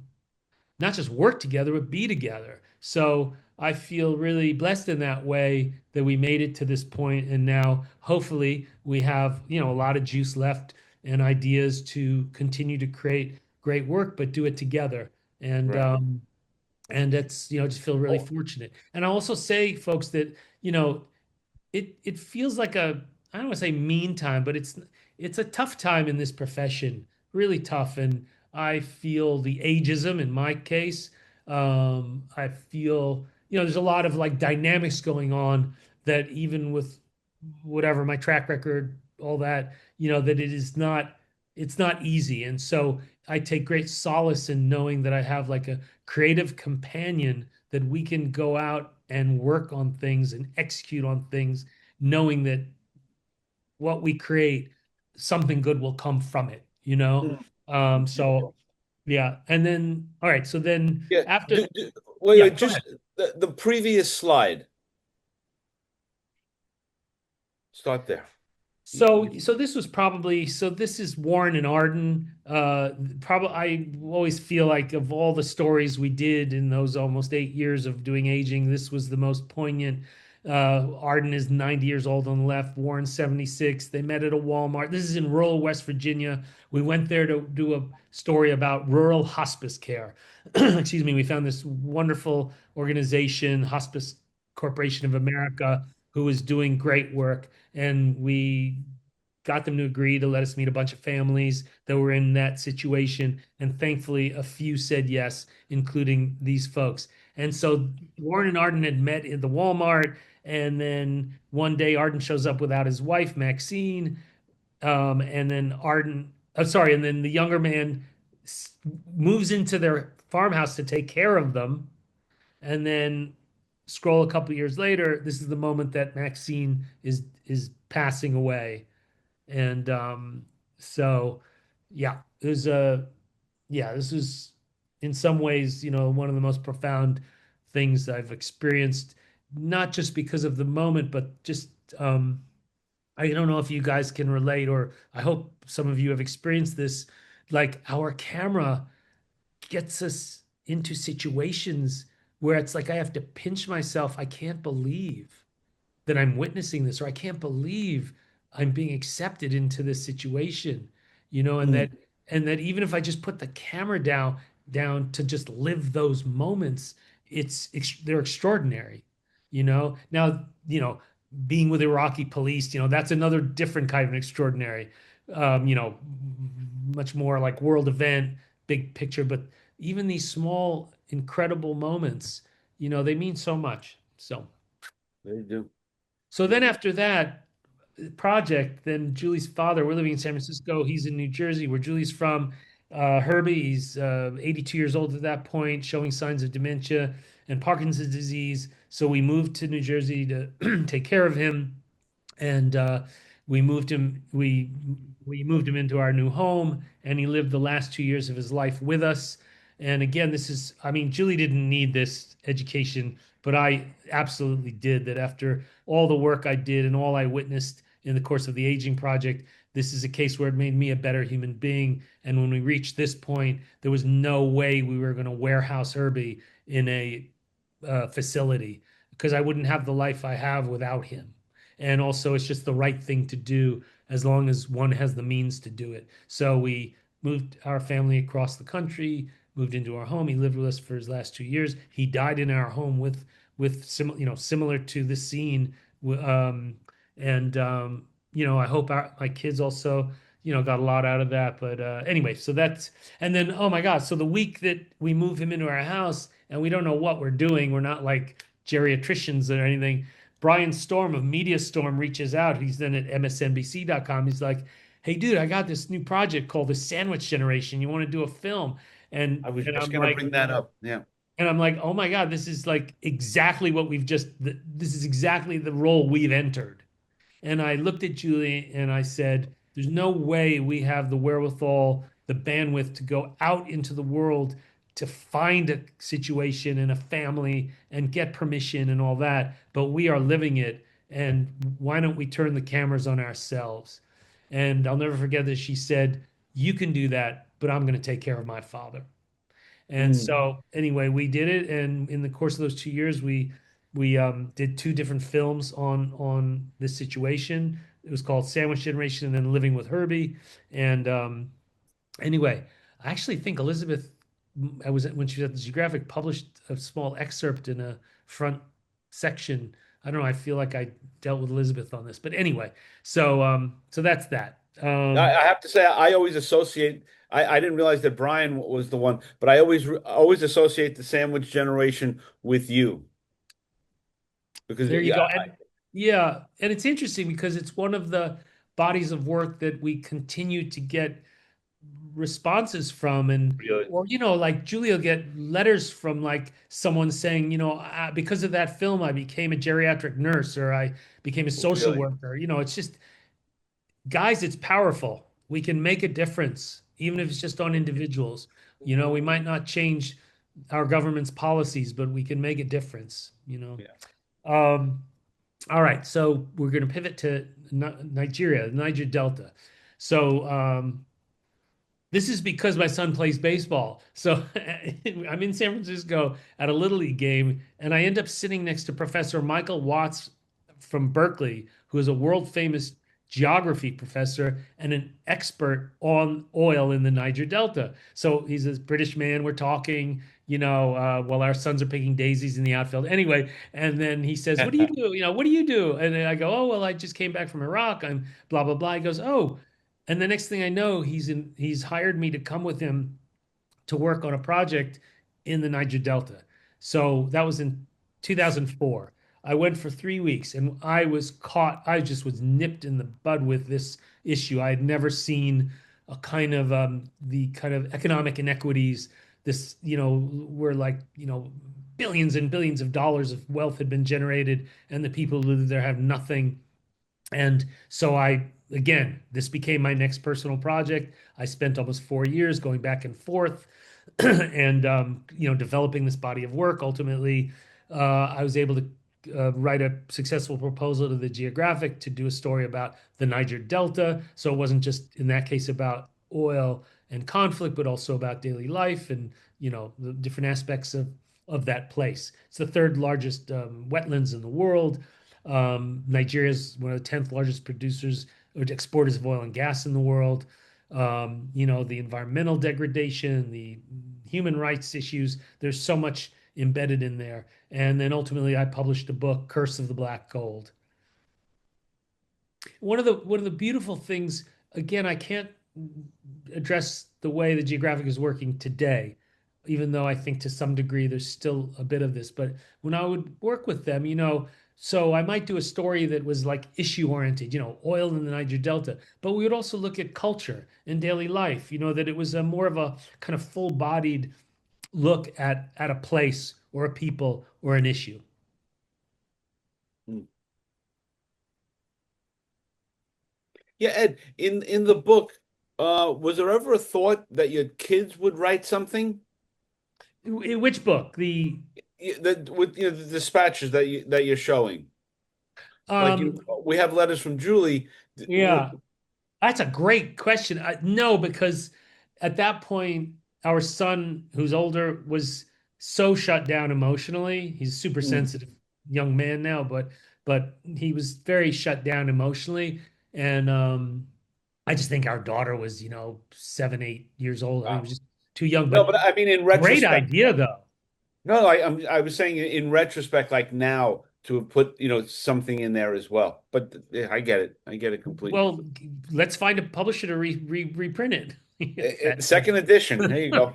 not just work together, but be together. So I feel really blessed in that way that we made it to this point, and now hopefully we have a lot of juice left and ideas to continue to create great work, but do it together. And right. it's just feel really Oh, fortunate. And I also say, folks, that it feels like I don't want to say mean time, but it's a tough time in this profession, really tough. And I feel the ageism in my case. I feel there's a lot of like dynamics going on that even with whatever my track record, all that that it's not easy. And so I take great solace in knowing that I have like a creative companion that we can go out and work on things and execute on things knowing that what we create, something good will come from it, you know? mm, So yeah. And then, all right. So then yeah. after, Wait, yeah, wait, go ahead. just the previous slide. Start there. So this was probably, so this is Warren and Arden. Probably, I always feel like of all the stories we did in those almost 8 years of doing aging, this was the most poignant Arden is 90 years old on the left, Warren 76. They met at a Walmart. This is in rural West Virginia. We went there to do a story about rural hospice care. Excuse me. We found this wonderful organization, Hospice Corporation of America, who is doing great work. And we got them to agree to let us meet a bunch of families that were in that situation. And thankfully, a few said yes, including these folks. And so Warren and Arden had met in the Walmart. And then one day, Arden shows up without his wife, Maxine. And then and then the younger man moves into their farmhouse to take care of them. And then scroll a couple years later, this is the moment that Maxine is passing away. And so, yeah, it was a yeah, this is in some ways, one of the most profound things I've experienced, not just because of the moment, but just I don't know if you guys can relate, or I hope some of you have experienced this. Like our camera gets us into situations where it's like I have to pinch myself. I can't believe that I'm witnessing this, or I can't believe I'm being accepted into this situation, Mm. and that even if I just put the camera down to just live those moments, they're extraordinary, Now, being with Iraqi police, that's another different kind of extraordinary, um, you know, much more like world event, big picture, but even these small, incredible moments, they mean so much. They do. So They then do. after that project, then Julie's father, we're living in San Francisco. He's in New Jersey, where Julie's from. Herbie, he's 82 years old at that point, showing signs of dementia and Parkinson's disease. So we moved to New Jersey to take care of him, and we moved him. We moved him into our new home, and he lived the last 2 years of his life with us. And again, I mean, Julie didn't need this education, but I absolutely did. That after all the work I did and all I witnessed in the course of the aging project, this is a case where it made me a better human being. And when we reached this point, there was no way we were going to warehouse Herbie in a facility, because I wouldn't have the life I have without him. And also, it's just the right thing to do as long as one has the means to do it. So we moved our family across the country, moved into our home. He lived with us for his last 2 years. He died in our home similar to the scene. And I hope my kids also got a lot out of that. But anyway, so that's and then oh my God, so the week that we move him into our house and we don't know what we're doing, we're not like geriatricians or anything. Brian Storm of Media Storm reaches out. He's then at msnbc.com. He's like, "Hey, dude, I got this new project called The Sandwich Generation. You want to do a film?" I was And just I'm going to like, bring that up. Yeah. "Oh my God, this is like exactly what this is exactly the role we've entered." And I looked at Julie and I said, "There's no way we have the wherewithal, the bandwidth to go out into the world to find a situation and a family and get permission and all that, but we are living it. And why don't we turn the cameras on ourselves?" And I'll never forget that she said, "You can do that, but I'm going to take care of my father." And Mm. so anyway, we did it, and in the course of those 2 years, we did two different films on this situation. It was called Sandwich Generation and then Living with Herbie. And anyway, I actually think Elizabeth, I was when she was at the Geographic, published a small excerpt in a front section. I don't know. I feel like I dealt with Elizabeth on this, but anyway, so that's that. I have to say, I always associate. I didn't realize that Brian was the one, but I always associate the sandwich generation with you because There you yeah, go. And yeah, and it's interesting because it's one of the bodies of work that we continue to get responses from. And really, or like Julia get letters from like someone saying, because of that film I became a geriatric nurse, or I became a social really, worker. It's just, guys, it's powerful. We can make a difference even if it's just on individuals. We might not change our government's policies, but we can make a difference. yeah. um all right, so we're going to pivot to Nigeria, the Niger Delta. So This is because my son plays baseball. So I'm in San Francisco at a Little League game, and I end up sitting next to Professor Michael Watts from Berkeley, who is a world famous geography professor and an expert on oil in the Niger Delta. So he's a British man. We're talking, while our sons are picking daisies in the outfield. Anyway, and then he says, "What do you do? What do you do?" And then I go, "Oh, well, I just came back from Iraq. I'm blah blah blah." He goes, "Oh." And the next thing I know, he's hired me to come with him to work on a project in the Niger Delta. So that was in 2004. I went for 3 weeks and I was caught. I just was nipped in the bud with this issue. I had never seen a kind of the kind of economic inequities. This, where like, billions and billions of dollars of wealth had been generated, and the people who live there have nothing. And so again, this became my next personal project. I spent almost 4 years going back and forth and, developing this body of work. Ultimately, I was able to write a successful proposal to the Geographic to do a story about the Niger Delta. So it wasn't just in that case about oil and conflict, but also about daily life and, the different aspects of that place. It's the third largest wetlands in the world. Nigeria is one of the 10th largest producers or exporters of oil and gas in the world. The environmental degradation, the human rights issues, there's so much embedded in there. And then ultimately I published a book, Curse of the Black Gold. One of the beautiful things, again, I can't address the way the Geographic is working today, even though I think to some degree there's still a bit of this. But when I would work with them, so I might do a story that was like issue oriented, oil in the Niger Delta, but we would also look at culture and daily life, that it was a more of a kind of full bodied look at a place or a people or an issue. Mm. Yeah, Ed, in the book, was there ever a thought that your kids would write something? In which book? That with the dispatches that you're showing. Like Um, we have letters from Julie. yeah. That's a great question. No, because at that point, our son, who's older, was so shut down emotionally. He's a super Mm, sensitive young man now, but he was very shut down emotionally. And I just think our daughter was, 7, 8 years old. I think it wow. was just too young. No, But but I mean in great retrospect. idea, though. No, I was saying in retrospect, like now to have put something in there as well. But yeah, I get it. I get it completely. Well, let's find a publisher to reprint it. If that Second edition. There you go.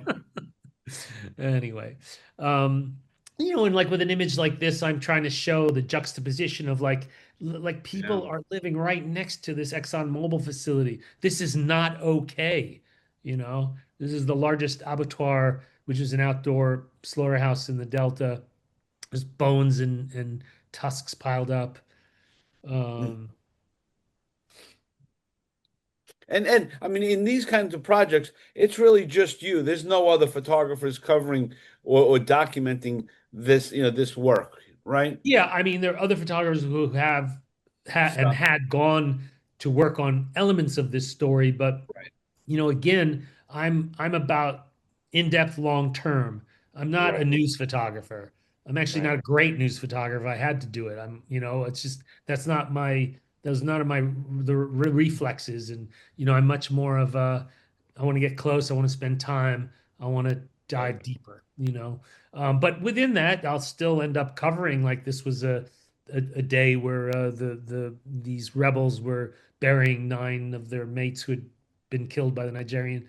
anyway, um, and like with an image like this, I'm trying to show the juxtaposition of like Yeah. people are living right next to this Exxon Mobil facility. This is not okay. This is the largest abattoir, which is an outdoor slaughterhouse in the Delta. There's bones and tusks piled up. Mm. Um, And I mean in these kinds of projects, it's really just you. There's no other photographers covering or documenting this work, right? Yeah, I mean, there are other photographers who have and Stuff. had gone to work on elements of this story, but Right. again, I'm about in-depth long term. I'm not a Right. news photographer. I'm actually not Right. a great news photographer. I had to do it. It's just that's not my the reflexes, and I'm much more of a I want to get close. I want to spend time. I want to Right. dive deeper. But within that, I'll still end up covering like this was a day where these rebels were burying 9 of their mates who had been killed by the Nigerian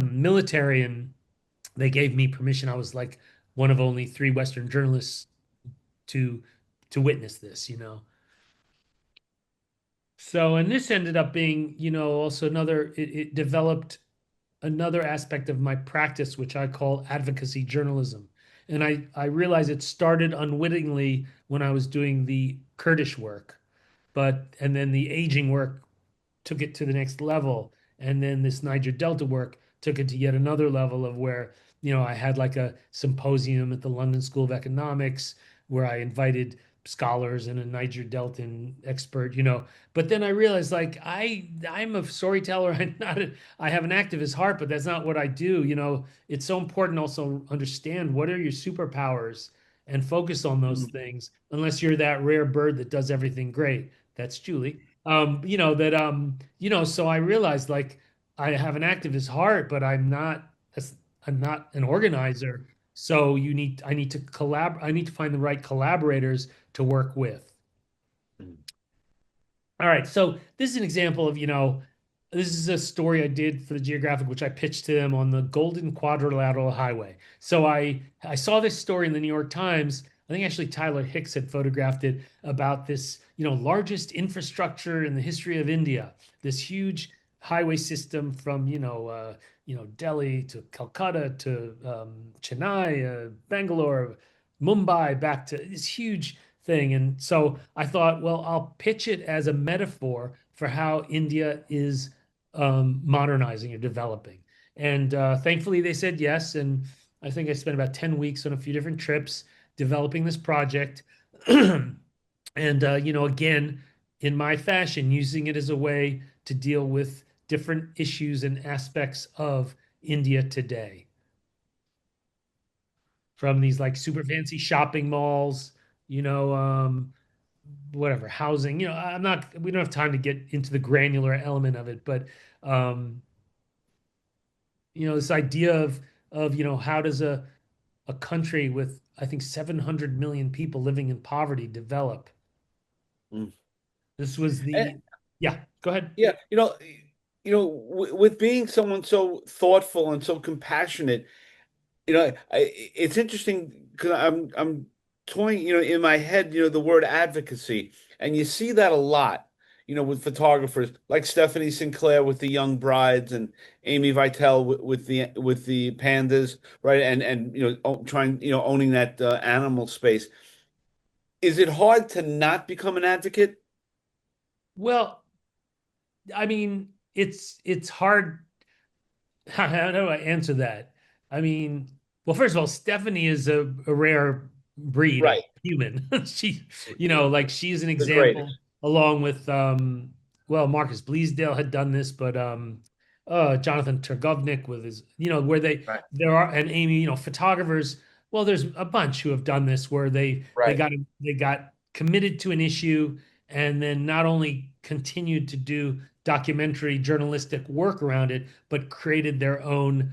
military, and they gave me permission. I was like one of only 3 Western journalists to to witness this. So, and this ended up being, also it developed another aspect of my practice, which I call advocacy journalism. And I realized it started unwittingly when I was doing the Kurdish work, and then the aging work took it to the next level. And then this Niger Delta work took it to yet another level of where, I had like a symposium at the London School of Economics where I invited scholars and a Niger Delta expert, you know. But then I realized like I'm a storyteller. I have an activist heart, but that's not what I do. You know, it's so important also understand what are your superpowers and focus on those Mm, things, unless you're that rare bird that does everything great. That's Julie. So I realized like I have an activist heart, but I'm not an organizer. So I need to I need to find the right collaborators to work with. mm, All right. So this is an example of, this is a story I did for the Geographic, which I pitched to them on the Golden Quadrilateral Highway. So I saw this story in the New York Times. I think actually Tyler Hicks had photographed it about this, largest infrastructure in the history of India, this huge highway system from, Delhi to Calcutta to Chennai, Bangalore, Mumbai, back to this huge thing. And so I thought, well, I'll pitch it as a metaphor for how India is modernizing or developing. And thankfully, they said yes. And I think I spent about 10 weeks on a few different trips developing this project. And, again, in my fashion, using it as a way to deal with different issues and aspects of India today, from these like super fancy shopping malls, you know, whatever housing. We don't have time to get into the granular element of it, but um, this idea of how does a country with I think 700 million people living in poverty develop? mm. This was And the Yeah, go ahead. yeah, with being someone so thoughtful and so compassionate, it's interesting because I'm toying, in my head, the word advocacy, and you see that a lot, with photographers like Stephanie Sinclair with the young brides and Amy Vitale with the pandas, right? And trying, owning that animal space. Is it hard to not become an advocate? Well, I mean, it's hard. How do I answer that? I mean, well, first of all, Stephanie is a rare breed of Right. human. Like she's an The example greatest. along with well, Marcus Bleasdale had done this, but Jonathan Tergovnik with his, where Right. there are, and Amy, photographers. Well, there's a bunch who have done this where Right. they got committed to an issue and then not only continued to do documentary journalistic work around it, but created their own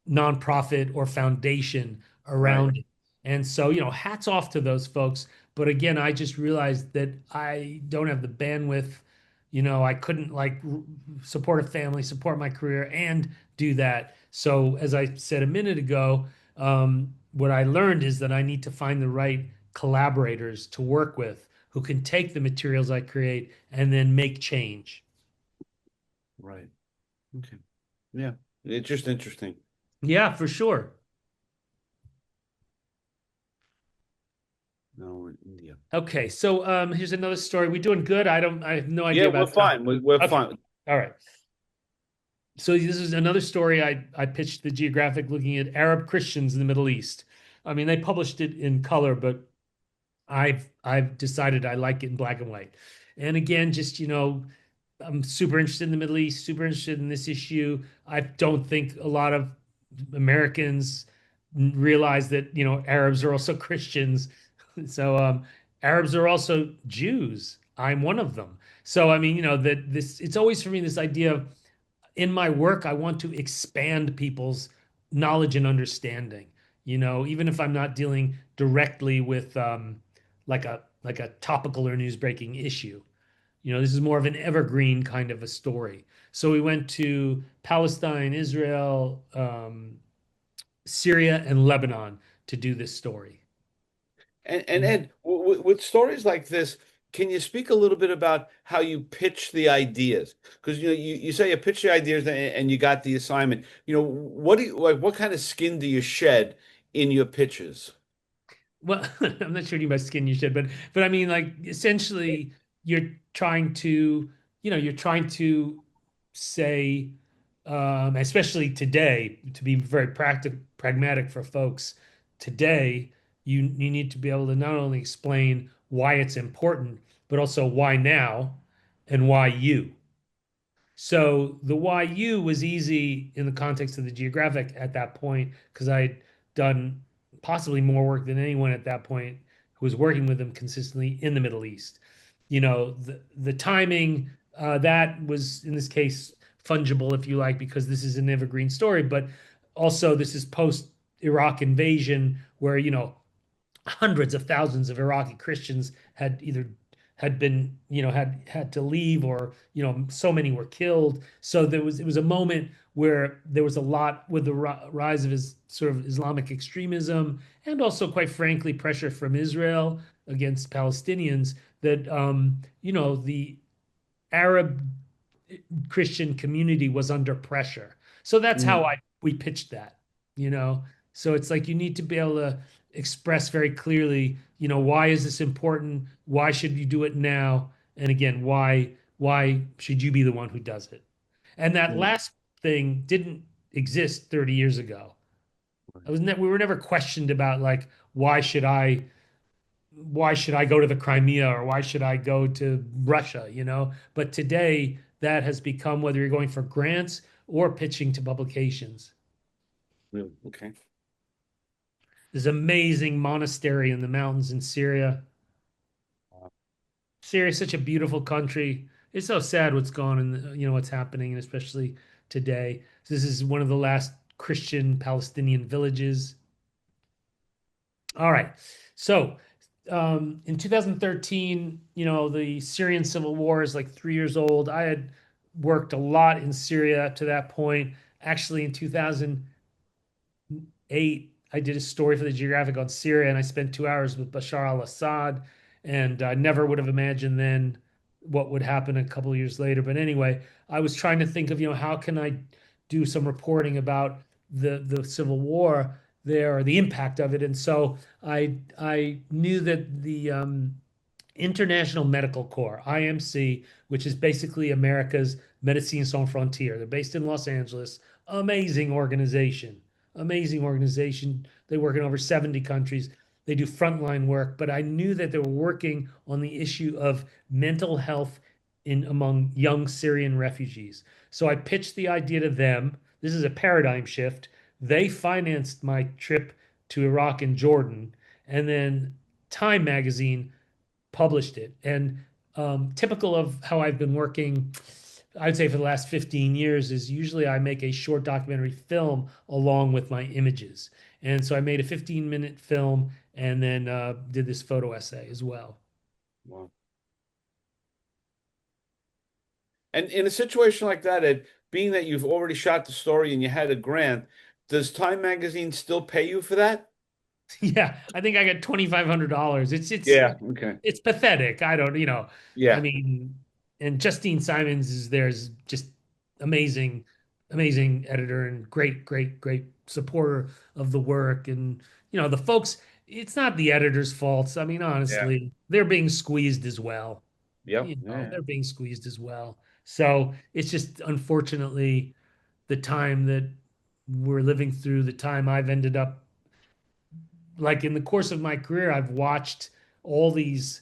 nonprofit or foundation Right. around it. And so, hats off to those folks. But again, I just realized that I don't have the bandwidth. I couldn't like support a family, support my career, and do that. So, as I said a minute ago, what I learned is that I need to find the right collaborators to work with who can take the materials I create and then make change. Right. Okay. Yeah. It's just interesting. Yeah, for sure. No, in India. Okay, so here's another story. We doing good? I have no Yeah, idea we're about time. fine. We're Okay. fine. All right. So this is another story I pitched the Geographic looking at Arab Christians in the Middle East. I mean, they published it in color, but I've decided I like it in black and white. And again, just I'm super interested in the Middle East, super interested in this issue. I don't think a lot of Americans realize that, Arabs are also Christians. So Arabs are also Jews. I'm one of them. So I mean, that this it's always for me this idea of in my work, I want to expand people's knowledge and understanding. Even if I'm not dealing directly with like a topical or news breaking issue. This is more of an evergreen kind of a story. So we went to Palestine, Israel, Syria, and Lebanon to do this story. And Ed, with stories like this, can you speak a little bit about how you pitch the ideas? Because you say you pitch the ideas and you got the assignment. What do you like? What kind of skin do you shed in your pitches? Well, I'm not sure you by skin you should, but I mean, like essentially, you're trying to, you're trying to say, especially today, to be very pragmatic for folks today, you need to be able to not only explain why it's important, but also why now and why you. So the YU was easy in the context of the geographic at that point because I'd done possibly more work than anyone at that point who was working with them consistently in the Middle East. The timing that was in this case fungible, if you like, because this is an evergreen story, but also this is post Iraq invasion where hundreds of thousands of Iraqi Christians had either had been had to leave, or so many were killed. So it was a moment where there was a lot with the rise of his sort of Islamic extremism, and also quite frankly pressure from Israel against Palestinians, that the Arab Christian community was under pressure. So that's how Mm, we pitched that, you know. So it's like you need to be able to express very clearly, why is this important? Why should you do it now? And again, why should you be the one who does it? And that mm, last thing didn't exist 30 years ago. We were never questioned about like why should I go to the Crimea, or why should I go to Russia, But today that has become, whether you're going for grants or pitching to publications. really? Okay. There's an amazing monastery in the mountains in Syria. Syria is such a beautiful country. It's so sad what's gone and what's happening, and especially today. This is one of the last Christian Palestinian villages. All right. So in 2013, the Syrian civil war is like 3 years old. I had worked a lot in Syria up to that point. Actually, in 2008, I did a story for the Geographic on Syria, and I spent 2 hours with Bashar al-Assad, and I never would have imagined then what would happen a couple of years later. But anyway, I was trying to think of, how can I do some reporting about the civil war there, or the impact of it. And so I knew that the International Medical Corps, IMC, which is basically America's Médecins Sans Frontières. They're based in Los Angeles. Amazing organization. Amazing organization. They work in over 70 countries. They do frontline work, but I knew that they were working on the issue of mental health in among young Syrian refugees. So I pitched the idea to them. This is a paradigm shift. They financed my trip to Iraq and Jordan, and then Time magazine published it. And typical of how I've been working, I'd say for the last 15 years, is usually I make a short documentary film along with my images. And so I made a 15-minute film, and then did this photo essay as well. Wow. And in a situation like that, Ed, being that you've already shot the story and you had a grant, does Time Magazine still pay you for that? Yeah, I think I got $2,500. Yeah. Okay. It's pathetic. I don't, I Yeah. mean, and Justine Simons is there's just amazing, amazing editor, and great, great, great supporter of the work. And the folks, it's not the editor's faults. I mean, Yeah. honestly, they're being squeezed as well. Yep. Yeah. They're being squeezed as well. So it's just unfortunately the time that we're living through, the time I've ended up, like in the course of my career, I've watched all these,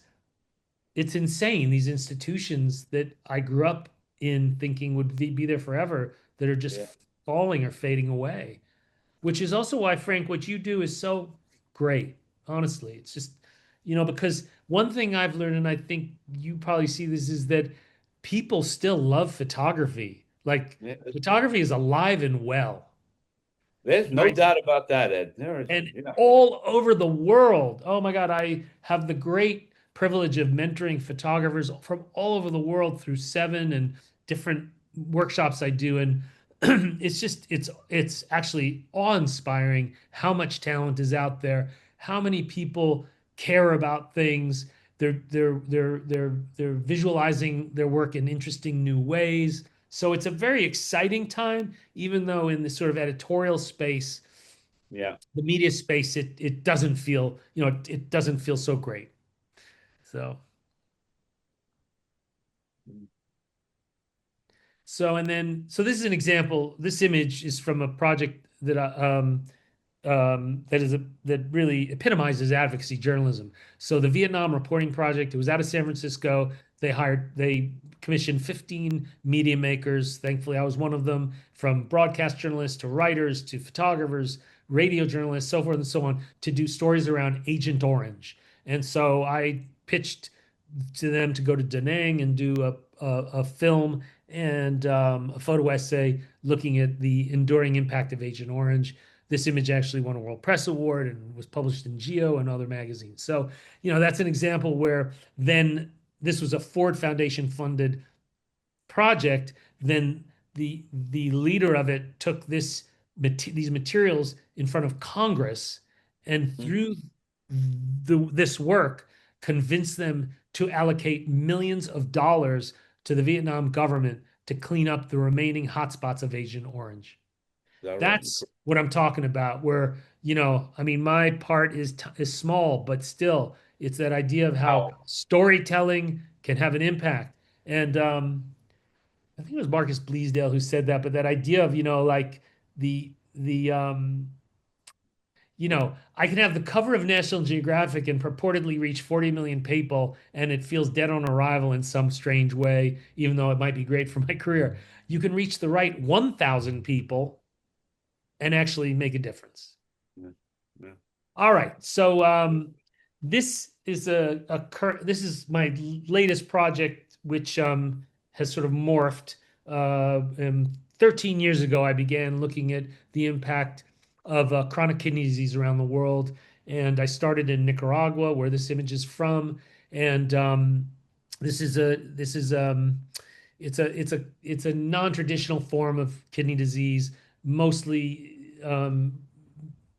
it's insane, these institutions that I grew up in thinking would be there forever, that are just Yeah. falling or fading away, which is also why, Frank, what you do is so great. Honestly, it's just, because one thing I've learned, and I think you probably see this, is that people still love photography. Like, Yeah. photography is alive and well, There's no right? doubt about that, Ed. There is. And Yeah. all over the world. Oh my God, I have the great privilege of mentoring photographers from all over the world through 7 and different workshops I do. And it's actually awe-inspiring how much talent is out there, how many people care about things. They're visualizing their work in interesting new ways. So it's a very exciting time, even though in this sort of editorial space, Yeah. the media space, it doesn't feel, it doesn't feel so great. So and then this is an example. This image is from a project that that really epitomizes advocacy journalism. So the Vietnam Reporting Project, it was out of San Francisco. They commissioned 15 media makers. Thankfully, I was one of them, from broadcast journalists to writers to photographers, radio journalists, so forth and so on, to do stories around Agent Orange. And so I pitched to them to go to Da Nang and do a film and a photo essay looking at the enduring impact of Agent Orange. This image actually won a World Press Award and was published in Geo and other magazines. So, that's an example where then this was a Ford Foundation funded project. Then the leader of it took these materials in front of Congress, and Mhm. through this work convinced them to allocate millions of dollars to the Vietnam government to clean up the remaining hotspots of Agent Orange. Is that right? That's what I'm talking about. Where, I mean, my part is small, but still, it's that idea of how Wow. storytelling can have an impact. And I think it was Marcus Bleasdale who said that, but that idea of, like the I can have the cover of National Geographic and purportedly reach 40 million people, and it feels dead on arrival in some strange way, even though it might be great for my career. You can reach the right 1,000 people and actually make a difference. Yeah. Yeah. All right. So this is this is my latest project, which has sort of morphed. 13 years ago, I began looking at the impact of chronic kidney disease around the world, and I started in Nicaragua, where this image is from. And this is it's a non-traditional form of kidney disease, mostly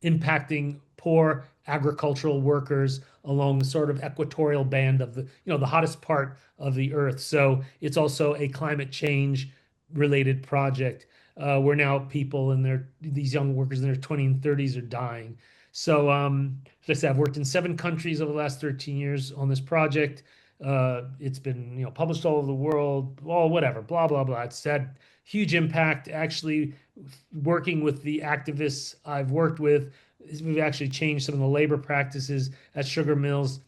impacting poor agricultural workers along the sort of equatorial band of the hottest part of the earth. So it's also a climate change related project, where now people in these young workers in their 20s and 30s are dying. So, as I said, I've worked in 7 countries over the last 13 years on this project. It's been, published all over the world, well, whatever, blah, blah, blah. It's had huge impact. Actually, working with the activists I've worked with, we've actually changed some of the labor practices at sugar mills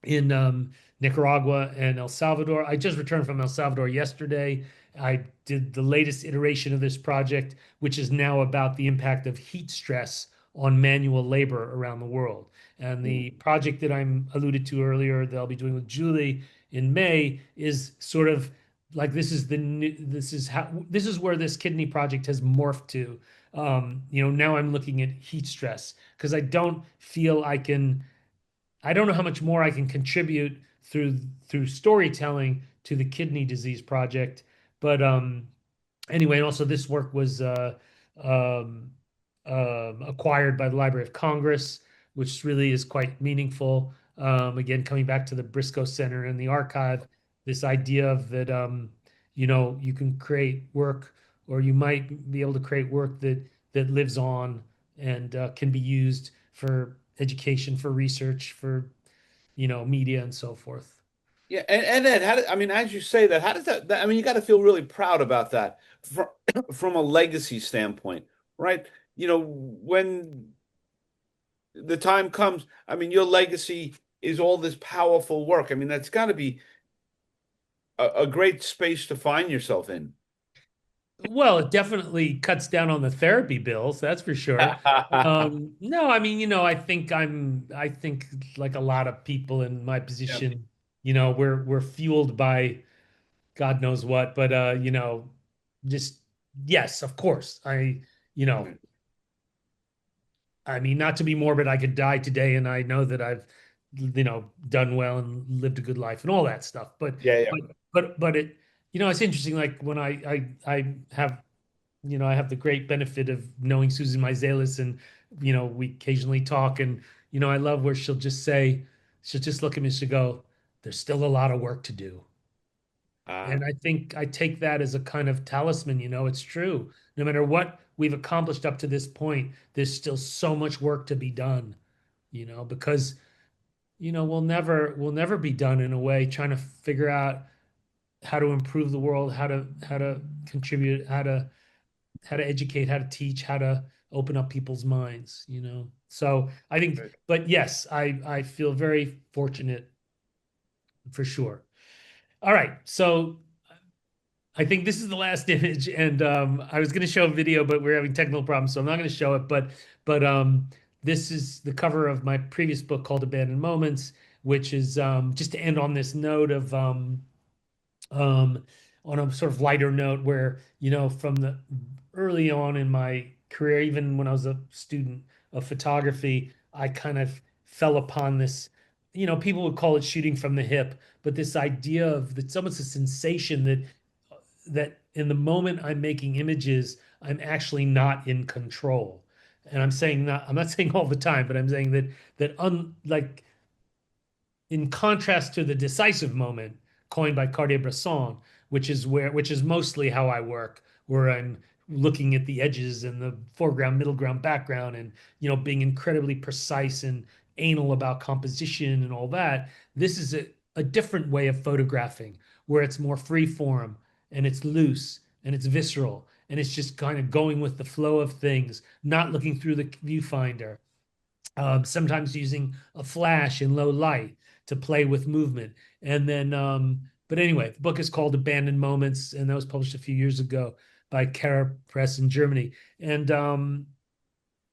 in Nicaragua and El Salvador. I just returned from El Salvador yesterday. I did the latest iteration of this project, which is now about the impact of heat stress on manual labor around the world. And Mm. the project that I'm alluded to earlier that I'll be doing with Julie in May is sort of like this is where this kidney project has morphed to. Now I'm looking at heat stress because I don't know how much more I can contribute through storytelling to the kidney disease project. But anyway, and also this work was um, acquired by the Library of Congress, which really is quite meaningful. Again, coming back to the Briscoe Center and the archive, this idea of that you can create work, or you might be able to create work that lives on and can be used for education, for research, for media and so forth. Yeah, and Ed, I mean, as you say that, how does I mean, you got to feel really proud about that from from a legacy standpoint, right? When the time comes, I mean, your legacy is all this powerful work. I mean, that's got to be a great space to find yourself in. Well, it definitely cuts down on the therapy bills, that's for sure. No, I mean, I think like a lot of people in my Yeah. position, we're fueled by God knows what, but just yes, of course. Right. I mean, not to be morbid, I could die today, and I know that I've, done well and lived a good life and all that stuff. But, Yeah, yeah. but it, it's interesting. Like when I have, I have the great benefit of knowing Susan Meiselas, and we occasionally talk, and I love where she'll just look at me and she'll go, "There's still a lot of work to do." Uh, And I think I take that as a kind of talisman, it's true. No matter what we've accomplished up to this point, there's still so much work to be done, because, we'll never be done in a way trying to figure out how to improve the world, how to contribute, how to educate, how to teach, how to open up people's minds, you know. So I think, but yes, I feel very fortunate for sure. All right, so I think this is the last image, and I was going to show a video, but we're having technical problems, so I'm not going to show it. But this is the cover of my previous book called Abandoned Moments, which is just to end on this note of um, on a sort of lighter note, where from the early on in my career, even when I was a student of photography, I kind of fell upon this. People would call it shooting from the hip, but this idea of that, almost a sensation that in the moment I'm making images, I'm actually not in control. And I'm not saying all the time, but I'm saying that unlike in contrast to the decisive moment coined by Cartier-Bresson, which is mostly how I work, where I'm looking at the edges and the foreground, middle ground, background, and being incredibly precise and anal about composition and all that. This is a different way of photographing, where it's more free form and it's loose and it's visceral and it's just kind of going with the flow of things, not looking through the viewfinder. Sometimes using a flash in low light to play with movement. And then, but anyway, the book is called Abandoned Moments, and that was published a few years ago by Kara Press in Germany. And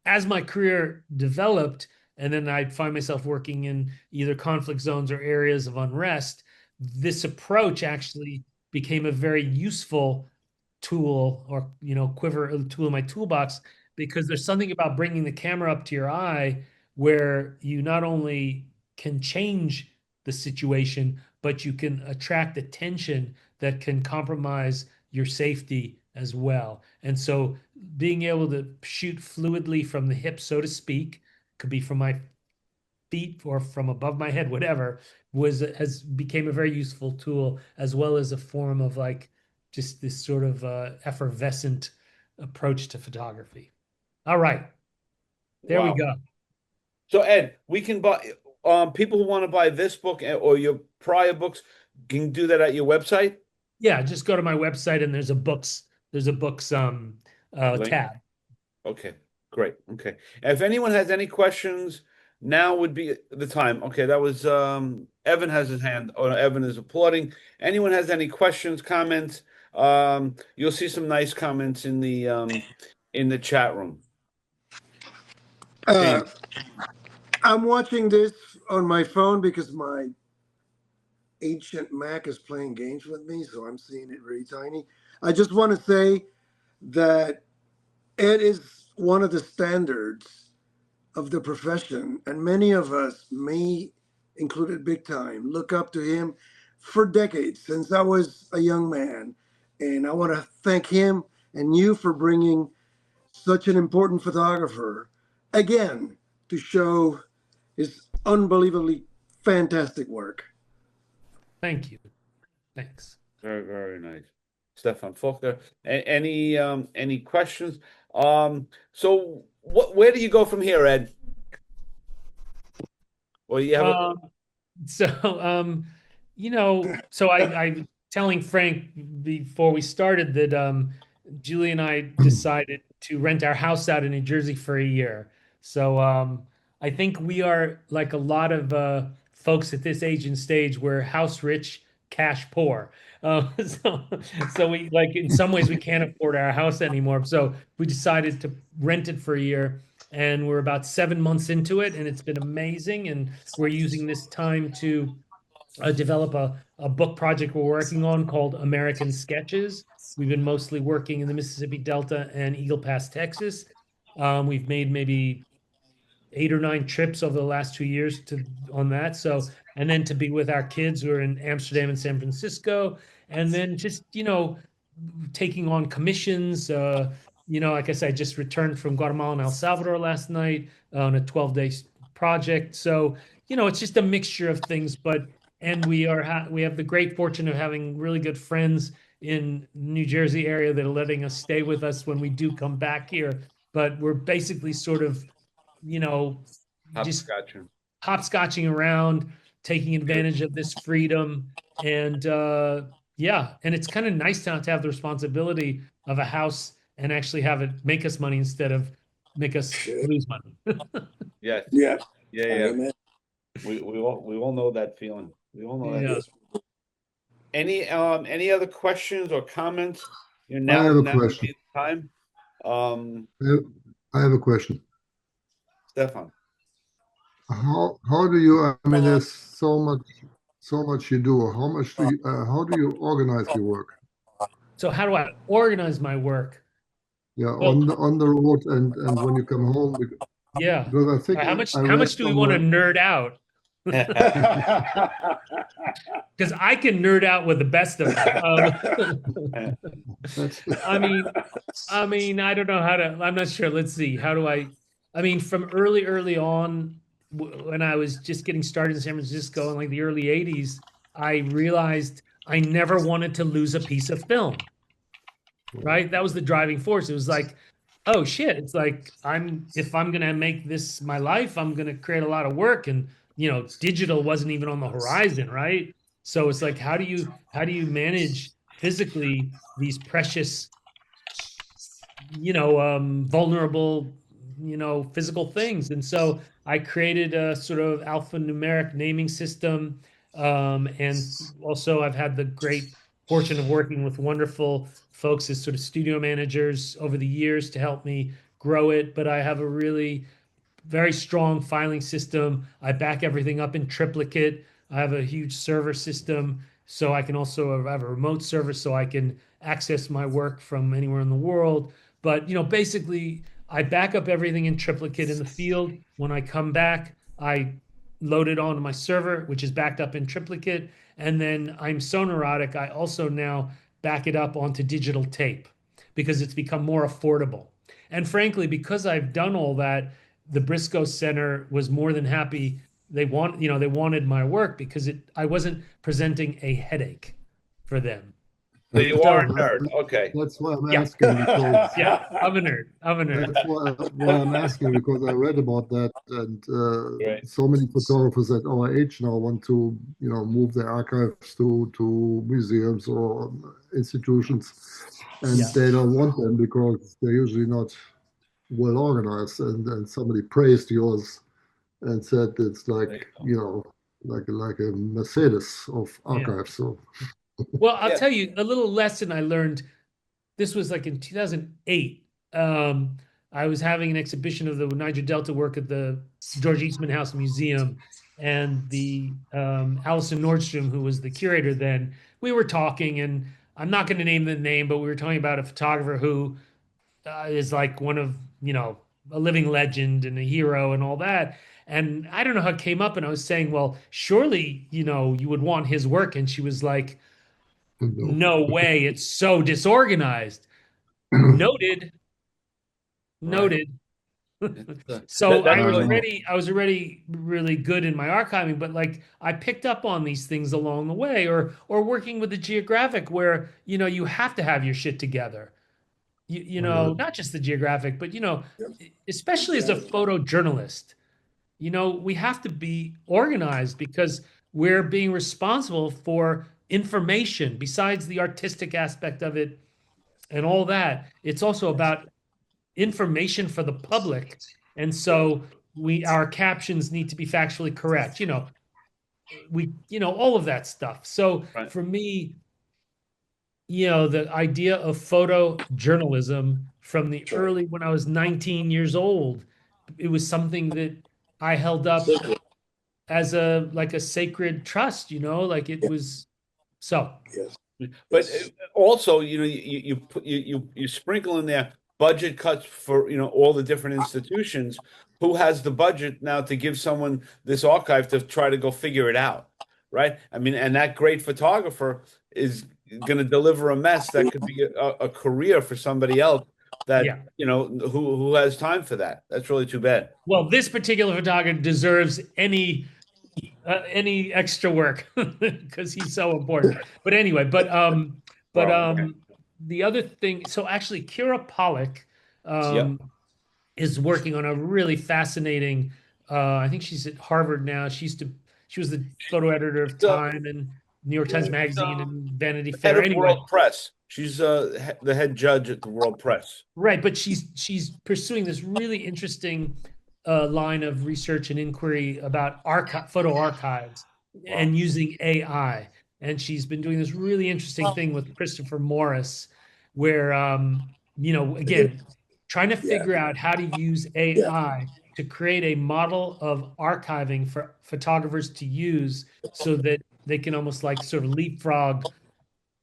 as my career developed, and then I'd find myself working in either conflict zones or areas of unrest, this approach actually became a very useful tool, or quiver, a tool in my toolbox, because there's something about bringing the camera up to your eye where you not only can change the situation, but you can attract attention that can compromise your safety as well. And so being able to shoot fluidly from the hip, so to speak, could be from my feet or from above my head, whatever, has became a very useful tool, as well as a form of like just this sort of effervescent approach to photography. All right, there we Wow. go. So Ed, we can buy people who want to buy this book or your prior books can do that at your website Yeah, just go to my website and there's a books link. tab. Okay, great. Okay. If anyone has any questions, now would be the time. Okay, that was Evan has his hand, or Evan is applauding. Anyone has any questions, comments? You'll see some nice comments in the chat room. Uh, And I'm watching this on my phone because my ancient Mac is playing games with me, so I'm seeing it very tiny. I just want to say that Ed is one of the standards of the profession, and many of us, me included big time, look up to him for decades since I was a young man. And I want to thank him and you for bringing such an important photographer again to show his unbelievably fantastic work. Thank you. Thanks. very, very nice. Stefan Fulker. Any questions? So where do you go from here, Ed? Or you have a Um, So, so I was telling Frank before we started that Julie and I decided to rent our house out in New Jersey for a year. So I think we are like a lot of folks at this age and stage, we're house rich, cash poor. So, so we like in some ways we can't afford our house anymore. So we decided to rent it for a year, and we're about 7 months into it, and it's been amazing. And we're using this time to develop a book project we're working on called American Sketches. We've been mostly working in the Mississippi Delta and Eagle Pass, Texas. We've made maybe 8 or 9 trips over the last 2 years to on that. So, and then to be with our kids who are in Amsterdam and San Francisco, and then just taking on commissions. Like I said, I just returned from Guatemala and El Salvador last night on a 12-day project. So, it's just a mixture of things. And we have the great fortune of having really good friends in New Jersey area that are letting us stay with us when we do come back here. But we're basically sort of you know, just hopscotch? hopscotching around, taking advantage of this freedom. And yeah, and it's kind of nice not to have the responsibility of a house and actually have it make us money instead of make us lose money. Yes. Yeah. Yeah. Amen. We all know that feeling. We all know that. Yeah. Any other questions or comments? I have a Now would question. be the time. I have a question. Stefan. How do you, I mean, there's so much you do. How do you organize your work? So how do I organize my work? Yeah, Well, on the road and when you come home, yeah. because I think I How read much do we want to somewhere. nerd out? Because I can nerd out with the best of them. That's I mean, I don't know how to. I'm not sure. Let's see. How do I? I mean, from early on, when I was just getting started in San Francisco in like the early '80s, I realized I never wanted to lose a piece of film. Right? That was the driving force. It was like, oh shit! It's like if I'm gonna make this my life, I'm gonna create a lot of work, and digital wasn't even on the horizon, right? So it's like, how do you manage physically these precious vulnerable, physical things. And so I created a sort of alphanumeric naming system. And also, I've had the great fortune of working with wonderful folks as sort of studio managers over the years to help me grow it. But I have a really very strong filing system. I back everything up in triplicate. I have a huge server system, so I can also have a remote server so I can access my work from anywhere in the world. But basically, I back up everything in triplicate in the field. When I come back, I load it onto my server, which is backed up in triplicate. And then I'm so neurotic, I also now back it up onto digital tape because it's become more affordable. And frankly, because I've done all that, the Briscoe Center was more than happy. They wanted my work because I wasn't presenting a headache for them. So you are a So nerd. Okay. that's why I'm yeah, asking because yeah, I'm a nerd. I'm a nerd. that's why I'm asking because I read about that and Right. so many photographers at our age now want to move their archives to museums or institutions, and Yeah. they don't want them because they're usually not well organized. And somebody praised yours and said it's There like you like a Mercedes of Yeah. archives. So Well, I'll Yeah. tell you a little lesson I learned. This was like in 2008. I was having an exhibition of the Niger Delta work at the George Eastman House Museum, and the Allison Nordstrom, who was the curator then, we were talking, and I'm not going to name the name, but we were talking about a photographer who is like one of, a living legend and a hero and all that. And I don't know how it came up, and I was saying, well, surely, you would want his work. And she was like, no. no way, it's so disorganized. Noted, Right. noted. That, So that's I was really already really good in my archiving, but like I picked up on these things along the way, or working with the geographic where, you have to have your shit together. Right. Not just the geographic, but Yep. especially as a photojournalist, we have to be organized because we're being responsible for information besides the artistic aspect of it and all that. It's also about information for the public. And so our captions need to be factually correct, all of that stuff. So right. for me, the idea of photojournalism from the Sure. early, when I was 19 years old, it was something that I held up as a sacred trust, like it Yeah. was. So Yes. But Yes. also, you sprinkle in there budget cuts for all the different institutions. Who has the budget now to give someone this archive to try to go figure it out, right? I mean, and that great photographer is going to deliver a mess that could be a career for somebody else that yeah. who has time for that. That's really too bad. Well, this particular photographer deserves any extra work because he's so important. But anyway, but Wow. Okay. the other thing. So actually, Kira Pollock Yep. is working on a really fascinating. I think she's at Harvard now. She was the photo editor of So, Time and New York Times Right. Magazine and Vanity head Fair. of Anyway, World Press. She's the head judge at the World Press. Right, but she's pursuing this really interesting line of research and inquiry about photo archives and using AI. And she's been doing this really interesting thing with Christopher Morris, where again, trying to figure out how to use AI to create a model of archiving for photographers to use so that they can almost like sort of leapfrog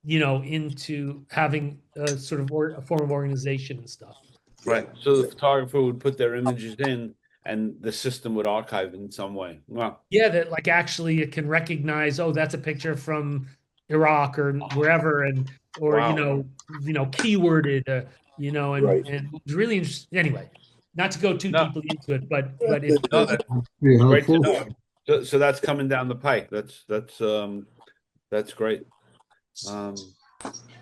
into having a sort of a form of organization and stuff. Right. So the photographer would put their images in and the system would archive in some way. Wow. Yeah, that like actually it can recognize, oh, that's a picture from Iraq or wherever, or Wow. keyworded, and it's really interesting. Anyway, not to go too No. deeply into it, but it's No, that's Be great to helpful. know. So that's coming down the pike. That's great.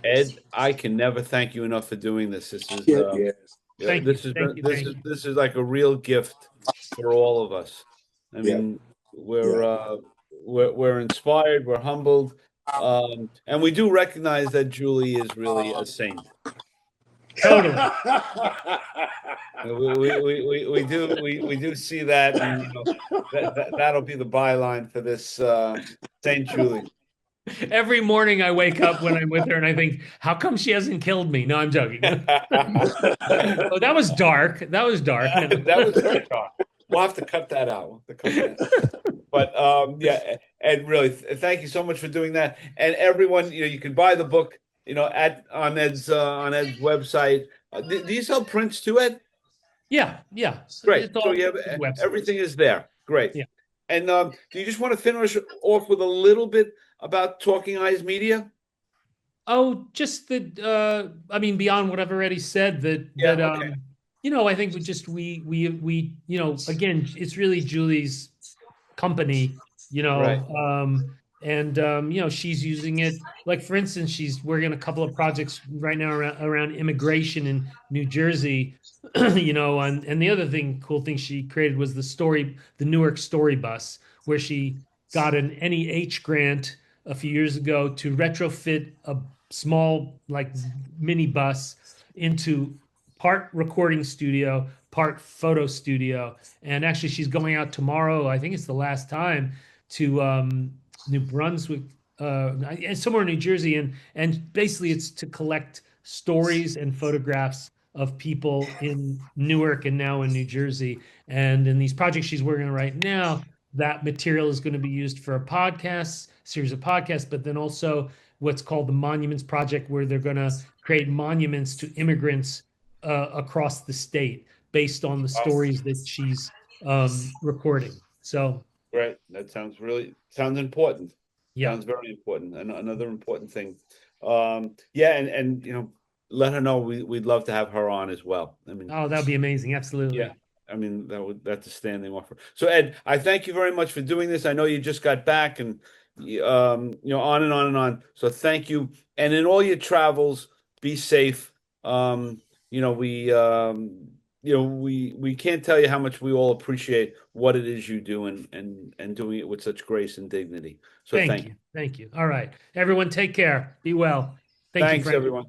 Ed, I can never thank you enough for doing this. This is Thank this you. has Thank been you. this Thank is you. this is like a real gift for all of us. I mean, we're inspired, we're humbled, and we do recognize that Julie is really a saint. Totally. We do see that, and that'll be the byline for this Saint Julie. Every morning I wake up when I'm with her and I think, how come she hasn't killed me? No, I'm joking. Oh, that was dark. That was dark. No. That was very dark. We'll have to cut that out. We'll have to cut that. But yeah, and really, thank you so much for doing that. And everyone, you can buy the book, on Ed's website. Do you sell prints too, Ed? Yeah. Great. It's all So you have websites. everything is there. Great. Yeah. And do you just want to finish off with a little bit about Talking Eyes Media? Oh, just that. I mean, beyond what I've already said, Okay. I think we again, it's really Julie's company, Right. she's using it. Like for instance, she's working on a couple of projects right now around immigration in New Jersey, and the other cool thing she created was the Newark Story Bus, where she got an NEH grant a few years ago to retrofit a small like mini bus into part recording studio, part photo studio. And actually, she's going out tomorrow. I think it's the last time to New Brunswick, somewhere in New Jersey, and basically it's to collect stories and photographs of people in Newark and now in New Jersey. And in these projects she's working on right now, that material is going to be used for a series of podcasts, but then also what's called the Monuments Project, where they're going to create monuments to immigrants across the state based on the stories that she's recording. So Great. That sounds important. yeah. Sounds very important. And another important thing. Yeah, and let her know we'd love to have her on as well. I mean, Oh, that'd be amazing. Absolutely. yeah. I mean, that's a standing offer. So Ed, I thank you very much for doing this. I know you just got back and on and on and on. So thank you. And in all your travels, be safe. We can't tell you how much we all appreciate what it is you do and doing it with such grace and dignity. So Thank you. Thank you. All right. Everyone take care. Be well. Thank you, Thanks, Frank. everyone.